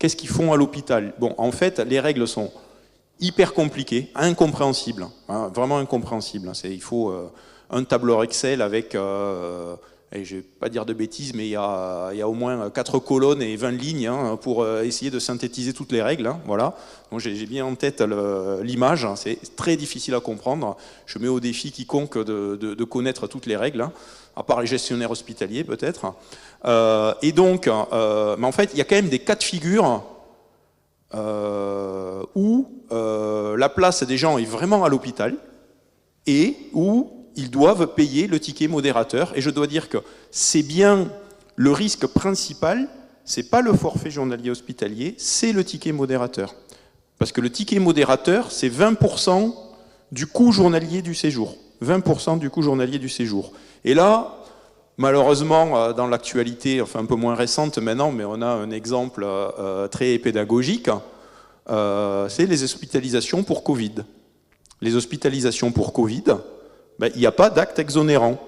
qu'est-ce qu'ils font à l'hôpital? Bon, en fait, les règles sont hyper compliquées, incompréhensibles, hein, vraiment incompréhensibles. Il faut un tableur Excel avec... et je ne vais pas dire de bêtises, mais il y a au moins 4 colonnes et 20 lignes hein, pour essayer de synthétiser toutes les règles. Hein, voilà. Donc j'ai bien en tête l'image, hein, c'est très difficile à comprendre. Je mets au défi quiconque de connaître toutes les règles, hein, à part les gestionnaires hospitaliers peut-être. Et donc, mais en fait, il y a quand même des cas de figure où la place des gens est vraiment à l'hôpital et où ils doivent payer le ticket modérateur. Et je dois dire que c'est bien le risque principal, c'est pas le forfait journalier hospitalier, c'est le ticket modérateur. Parce que le ticket modérateur, c'est 20% du coût journalier du séjour. 20% du coût journalier du séjour. Et là, malheureusement, dans l'actualité, enfin un peu moins récente maintenant, mais on a un exemple très pédagogique, c'est les hospitalisations pour Covid. Les hospitalisations pour Covid, ben, il n'y a pas d'acte exonérant.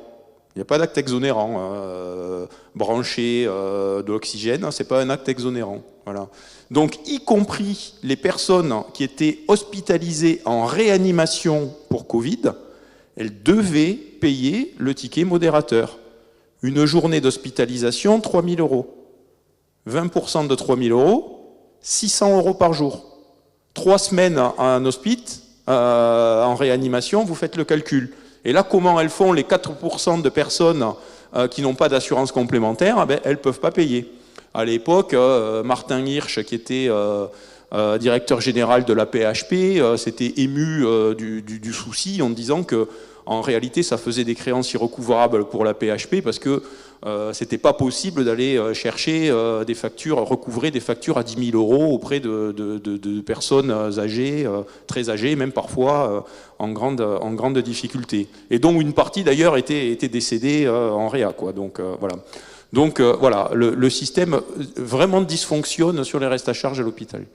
Il n'y a pas d'acte exonérant. Brancher de l'oxygène, ce n'est pas un acte exonérant. Voilà. Donc, y compris les personnes qui étaient hospitalisées en réanimation pour Covid, elles devaient payer le ticket modérateur. Une journée d'hospitalisation, 3 000 €. 20% de 3 000 €, 600 € par jour. 3 semaines à un hospice, en réanimation, vous faites le calcul. Et là, comment elles font les 4% de personnes qui n'ont pas d'assurance complémentaire? Ben, elles ne peuvent pas payer. À l'époque, Martin Hirsch, qui était directeur général de la PHP, s'était ému du souci en disant que en réalité, ça faisait des créances irrecouvrables pour la PHP parce que c'était pas possible d'aller chercher des factures, recouvrer des factures à 10 000 € auprès de personnes âgées, très âgées, même parfois en grande difficulté. Et dont une partie d'ailleurs était décédée en réa, quoi. Donc voilà. Donc voilà, le système vraiment dysfonctionne sur les restes à charge à l'hôpital.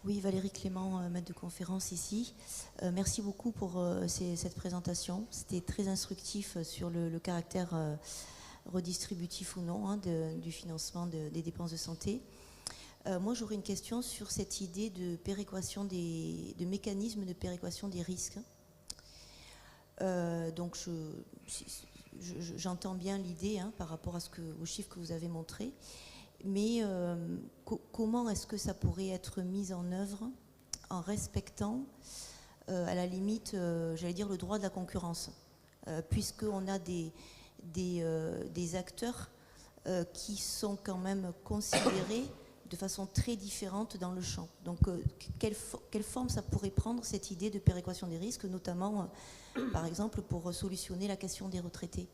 Oui, Valérie Clément, maître de conférence ici. Merci beaucoup pour cette présentation. C'était très instructif sur le caractère redistributif ou non hein, du financement des dépenses de santé. Moi, j'aurais une question sur cette idée de péréquation de mécanisme de péréquation des risques. Donc, j'entends bien l'idée hein, par rapport aux chiffres que vous avez montrés. Mais comment est-ce que ça pourrait être mis en œuvre en respectant, à la limite, j'allais dire, le droit de la concurrence, puisqu'on a des acteurs qui sont quand même considérés de façon très différente dans le champ. Donc, quelle forme ça pourrait prendre, cette idée de péréquation des risques, notamment, par exemple, pour solutionner la question des retraités?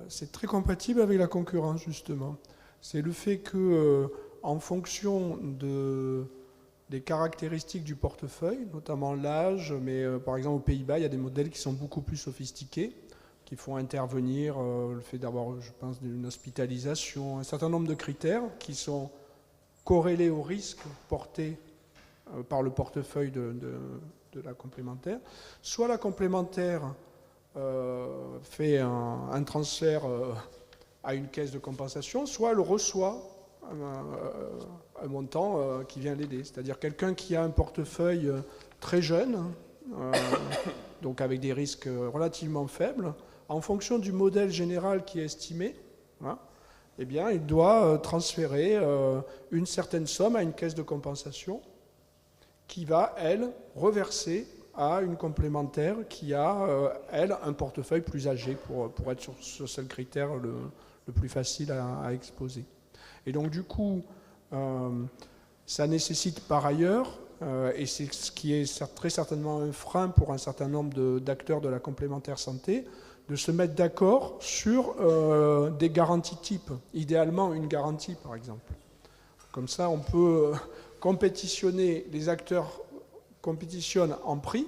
C'est très compatible avec la concurrence, justement. C'est le fait que, en fonction des caractéristiques du portefeuille, notamment l'âge, mais par exemple aux Pays-Bas, il y a des modèles qui sont beaucoup plus sophistiqués, qui font intervenir le fait d'avoir, je pense, une hospitalisation, un certain nombre de critères qui sont corrélés au risque porté par le portefeuille de la complémentaire. Soit la complémentaire fait un transfert à une caisse de compensation, soit elle reçoit un montant qui vient l'aider. C'est-à-dire quelqu'un qui a un portefeuille très jeune, donc avec des risques relativement faibles, en fonction du modèle général qui est estimé, hein, eh bien, il doit transférer une certaine somme à une caisse de compensation qui va, elle, reverser à une complémentaire qui a, elle, un portefeuille plus âgé pour être sur ce seul critère le plus facile à exposer. Et donc, du coup, ça nécessite par ailleurs, et c'est ce qui est très certainement un frein pour un certain nombre d'acteurs de la complémentaire santé, de se mettre d'accord sur des garanties types. Idéalement, une garantie, par exemple. Comme ça, on peut compétitionner, les acteurs compétitionnent en prix,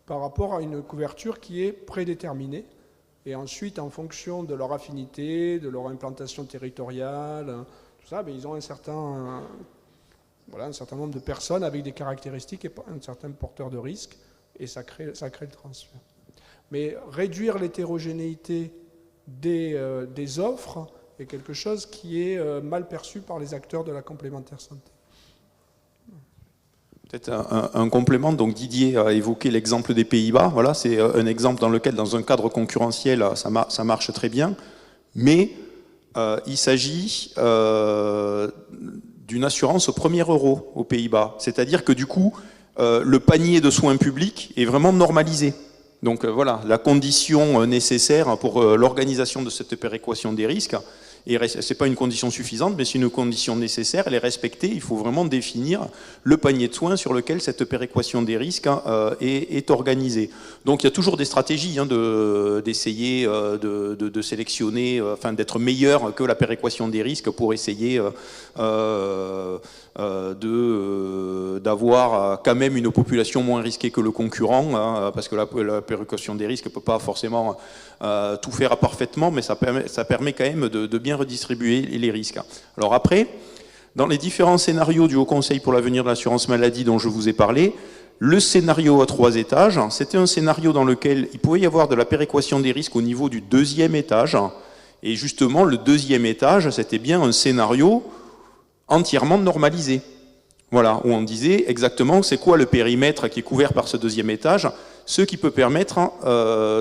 par rapport à une couverture qui est prédéterminée. Et ensuite, en fonction de leur affinité, de leur implantation territoriale, tout ça, ils ont un certain nombre de personnes avec des caractéristiques et un certain porteur de risque, et ça crée le transfert. Mais réduire l'hétérogénéité des offres est quelque chose qui est mal perçu par les acteurs de la complémentaire santé. Peut-être un complément. Donc Didier a évoqué l'exemple des Pays-Bas. Voilà, c'est un exemple dans lequel, dans un cadre concurrentiel, ça marche très bien. Mais il s'agit d'une assurance au premier euro aux Pays-Bas. C'est-à-dire que du coup, le panier de soins publics est vraiment normalisé. Donc voilà, la condition nécessaire pour l'organisation de cette péréquation des risques, ce n'est pas une condition suffisante, mais c'est une condition nécessaire, elle est respectée. Il faut vraiment définir le panier de soins sur lequel cette péréquation des risques est organisée. Donc il y a toujours des stratégies d'essayer de sélectionner, enfin d'être meilleur que la péréquation des risques pour essayer d'avoir quand même une population moins risquée que le concurrent, parce que la péréquation des risques ne peut pas forcément tout faire parfaitement, mais ça permet quand même de bien redistribuer les risques. Alors après, dans les différents scénarios du Haut Conseil pour l'avenir de l'assurance maladie dont je vous ai parlé, le scénario à 3 étages, c'était un scénario dans lequel il pouvait y avoir de la péréquation des risques au niveau du 2e étage, et justement le 2e étage, c'était bien un scénario entièrement normalisé. Voilà, où on disait exactement c'est quoi le périmètre qui est couvert par ce 2e étage, ce qui peut permettre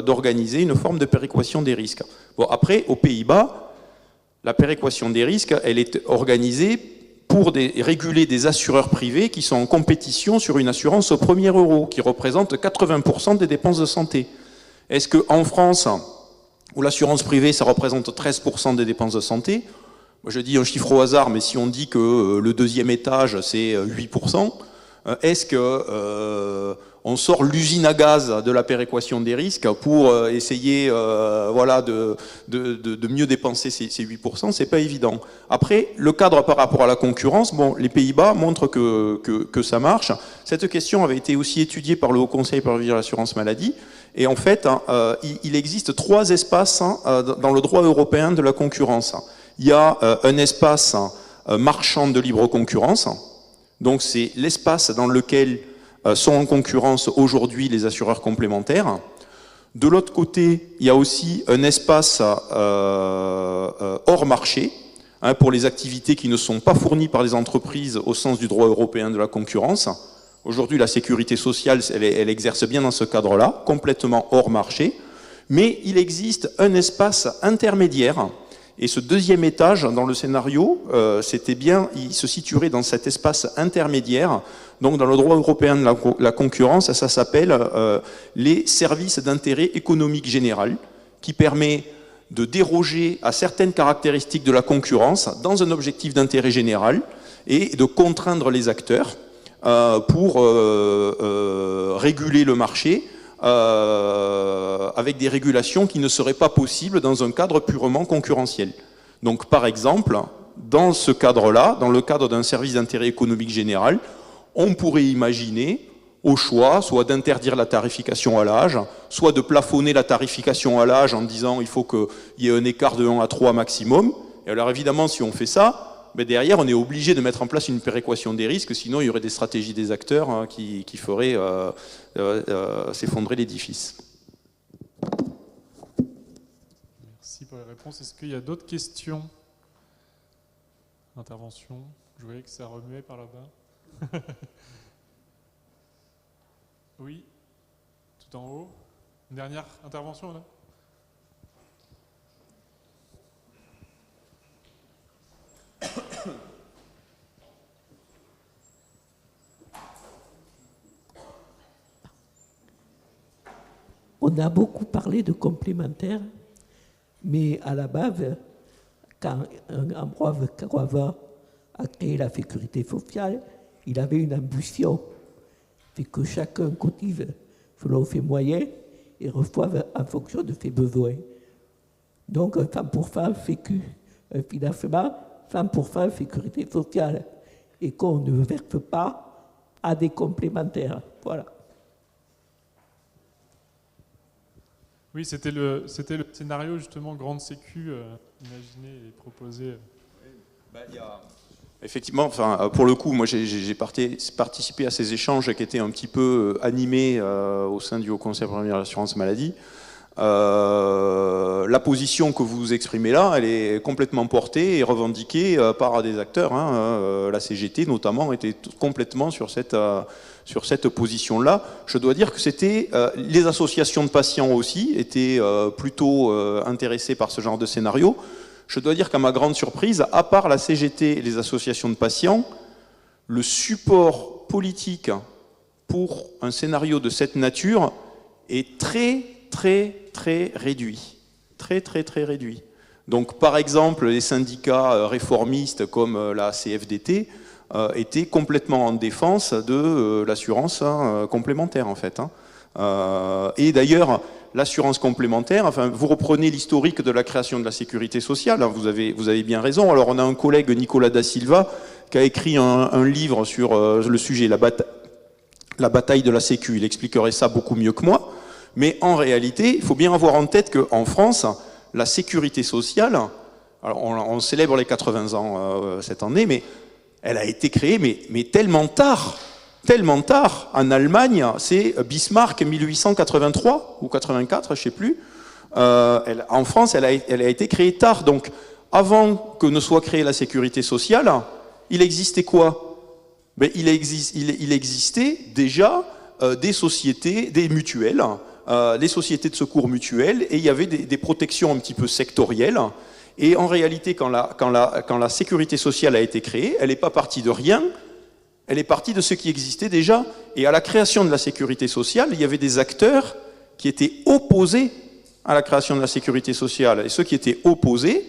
d'organiser une forme de péréquation des risques. Bon, après, aux Pays-Bas, la péréquation des risques, elle est organisée pour réguler des assureurs privés qui sont en compétition sur une assurance au premier euro, qui représente 80% des dépenses de santé. Est-ce qu'en France, où l'assurance privée, ça représente 13% des dépenses de santé, moi je dis un chiffre au hasard, mais si on dit que le 2e étage, c'est 8%, est-ce que on sort l'usine à gaz de la péréquation des risques pour essayer de mieux dépenser ces 8%, c'est pas évident. Après, le cadre par rapport à la concurrence, bon, les Pays-Bas montrent que ça marche. Cette question avait été aussi étudiée par le Haut Conseil pour l'avenir de l'assurance maladie, et en fait, il existe 3 espaces dans le droit européen de la concurrence. Il y a un espace marchand de libre concurrence, donc c'est l'espace dans lequel sont en concurrence aujourd'hui les assureurs complémentaires. De l'autre côté, il y a aussi un espace hors marché, pour les activités qui ne sont pas fournies par les entreprises au sens du droit européen de la concurrence. Aujourd'hui, la sécurité sociale, elle exerce bien dans ce cadre-là, complètement hors marché. Mais il existe un espace intermédiaire. Et ce 2e étage, dans le scénario, il se situerait dans cet espace intermédiaire. Donc dans le droit européen de la concurrence, ça s'appelle les services d'intérêt économique général, qui permet de déroger à certaines caractéristiques de la concurrence dans un objectif d'intérêt général et de contraindre les acteurs pour réguler le marché avec des régulations qui ne seraient pas possibles dans un cadre purement concurrentiel. Donc par exemple, dans ce cadre-là, dans le cadre d'un service d'intérêt économique général, on pourrait imaginer au choix soit d'interdire la tarification à l'âge, soit de plafonner la tarification à l'âge en disant il faut qu'il y ait un écart de 1 à 3 maximum. Et alors évidemment, si on fait ça, mais derrière, on est obligé de mettre en place une péréquation des risques, sinon il y aurait des stratégies des acteurs qui feraient s'effondrer l'édifice. Merci pour les réponses. Est-ce qu'il y a d'autres questions? Intervention? Je voyais que ça remuait par là-bas. Oui, tout en haut. Une dernière intervention là? On a beaucoup parlé de complémentaires, mais à la base, quand Ambroise Carouava a créé la sécurité sociale, il avait une ambition, c'est que chacun cotise selon ses moyens et reçoive en fonction de ses besoins. Donc 100% sécu, un financement, 100% sécurité sociale, et qu'on ne verse pas à des complémentaires. Voilà. Oui, c'était le scénario justement grande sécu imaginé et proposé. Effectivement, enfin, pour le coup, moi j'ai participé à ces échanges qui étaient un petit peu animés au sein du Haut Conseil pour l'assurance maladie. La position que vous exprimez là, elle est complètement portée et revendiquée par des acteurs. La CGT notamment était complètement sur cette position-là. Je dois dire que c'était les associations de patients aussi étaient plutôt intéressées par ce genre de scénario. Je dois dire qu'à ma grande surprise, à part la CGT et les associations de patients, le support politique pour un scénario de cette nature est très réduit. Très réduit. Donc, par exemple, les syndicats réformistes comme la CFDT étaient complètement en défense de l'assurance complémentaire, en fait. Et d'ailleurs, l'assurance complémentaire, enfin, vous reprenez l'historique de la création de la sécurité sociale, vous avez bien raison. Alors, on a un collègue, Nicolas Da Silva, qui a écrit un livre sur le sujet, la bataille de la Sécu. Il expliquerait ça beaucoup mieux que moi. Mais en réalité, il faut bien avoir en tête qu'en France, la sécurité sociale, alors on célèbre les 80 ans cette année, mais elle a été créée mais tellement tard. En Allemagne, c'est Bismarck 1883 ou 84, je ne sais plus. En France, elle a été créée tard. Donc, avant que ne soit créée la sécurité sociale, il existait quoi? Il existait déjà des sociétés, des mutuelles, les sociétés de secours mutuels, et il y avait des protections un petit peu sectorielles. Et en réalité, quand la sécurité sociale a été créée, elle n'est pas partie de rien, elle est partie de ce qui existait déjà. Et à la création de la sécurité sociale, il y avait des acteurs qui étaient opposés à la création de la sécurité sociale. Et ceux qui étaient opposés,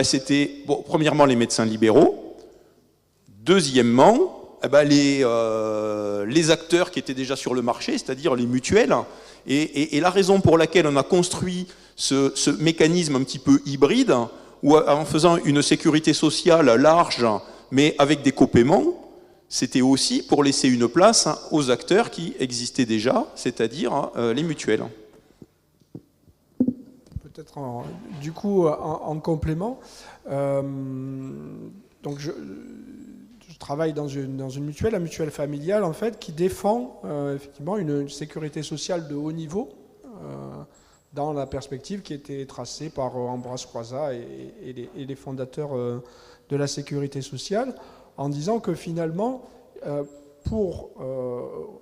c'était, premièrement, les médecins libéraux, deuxièmement, les acteurs qui étaient déjà sur le marché, c'est-à-dire les mutuelles. Et la raison pour laquelle on a construit ce mécanisme un petit peu hybride, où en faisant une sécurité sociale large, mais avec des copaiements, c'était aussi pour laisser une place aux acteurs qui existaient déjà, c'est-à-dire les mutuelles. Peut-être du coup en complément. Donc je travaille dans une mutuelle, la mutuelle familiale en fait, qui défend effectivement une sécurité sociale de haut niveau dans la perspective qui était tracée par Ambroise Croizat et les fondateurs de la sécurité sociale, en disant que finalement, pour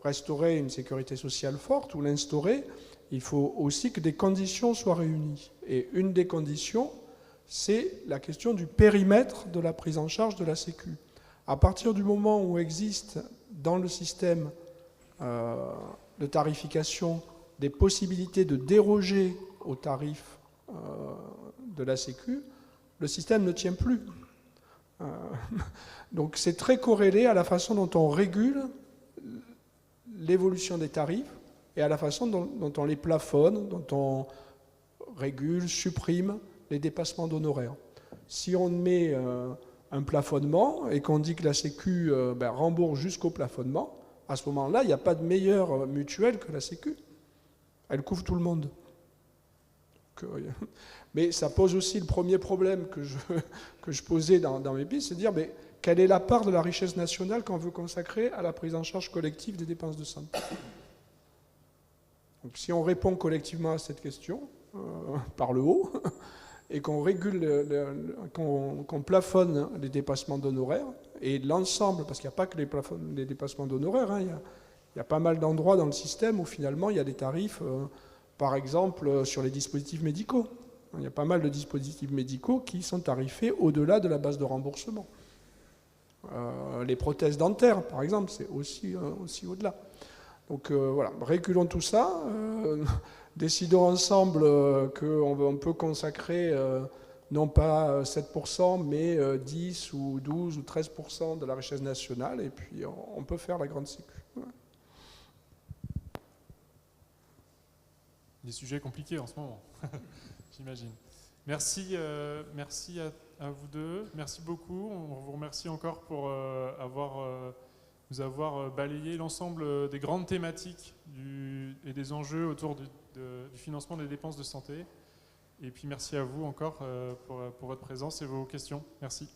restaurer une sécurité sociale forte ou l'instaurer, il faut aussi que des conditions soient réunies. Et une des conditions, c'est la question du périmètre de la prise en charge de la Sécu. À partir du moment où existe dans le système de tarification des possibilités de déroger aux tarifs de la Sécu, le système ne tient plus. Donc c'est très corrélé à la façon dont on régule l'évolution des tarifs et à la façon dont on les plafonne, dont on régule, supprime les dépassements d'honoraires. Si on met un plafonnement et qu'on dit que la Sécu rembourse jusqu'au plafonnement, à ce moment-là, il n'y a pas de meilleure mutuelle que la Sécu. Elle couvre tout le monde. Mais ça pose aussi le premier problème que je posais dans mes pistes, c'est de dire quelle est la part de la richesse nationale qu'on veut consacrer à la prise en charge collective des dépenses de santé. Donc, si on répond collectivement à cette question, par le haut, et qu'on régule, qu'on plafonne les dépassements d'honoraires, et l'ensemble, parce qu'il n'y a pas que les dépassements d'honoraires, il y a pas mal d'endroits dans le système où finalement il y a des tarifs, par exemple sur les dispositifs médicaux. Il y a pas mal de dispositifs médicaux qui sont tarifés au-delà de la base de remboursement. Les prothèses dentaires, par exemple, c'est aussi au-delà. Donc voilà, régulons tout ça, décidons ensemble qu'on peut consacrer non pas 7%, mais 10 ou 12 ou 13% de la richesse nationale, et puis on peut faire la grande sécu. Ouais. Des sujets compliqués en ce moment, j'imagine. Merci à vous deux, merci beaucoup. On vous remercie encore pour avoir nous avoir balayé l'ensemble des grandes thématiques et des enjeux autour du financement des dépenses de santé. Et puis merci à vous encore pour votre présence et vos questions. Merci.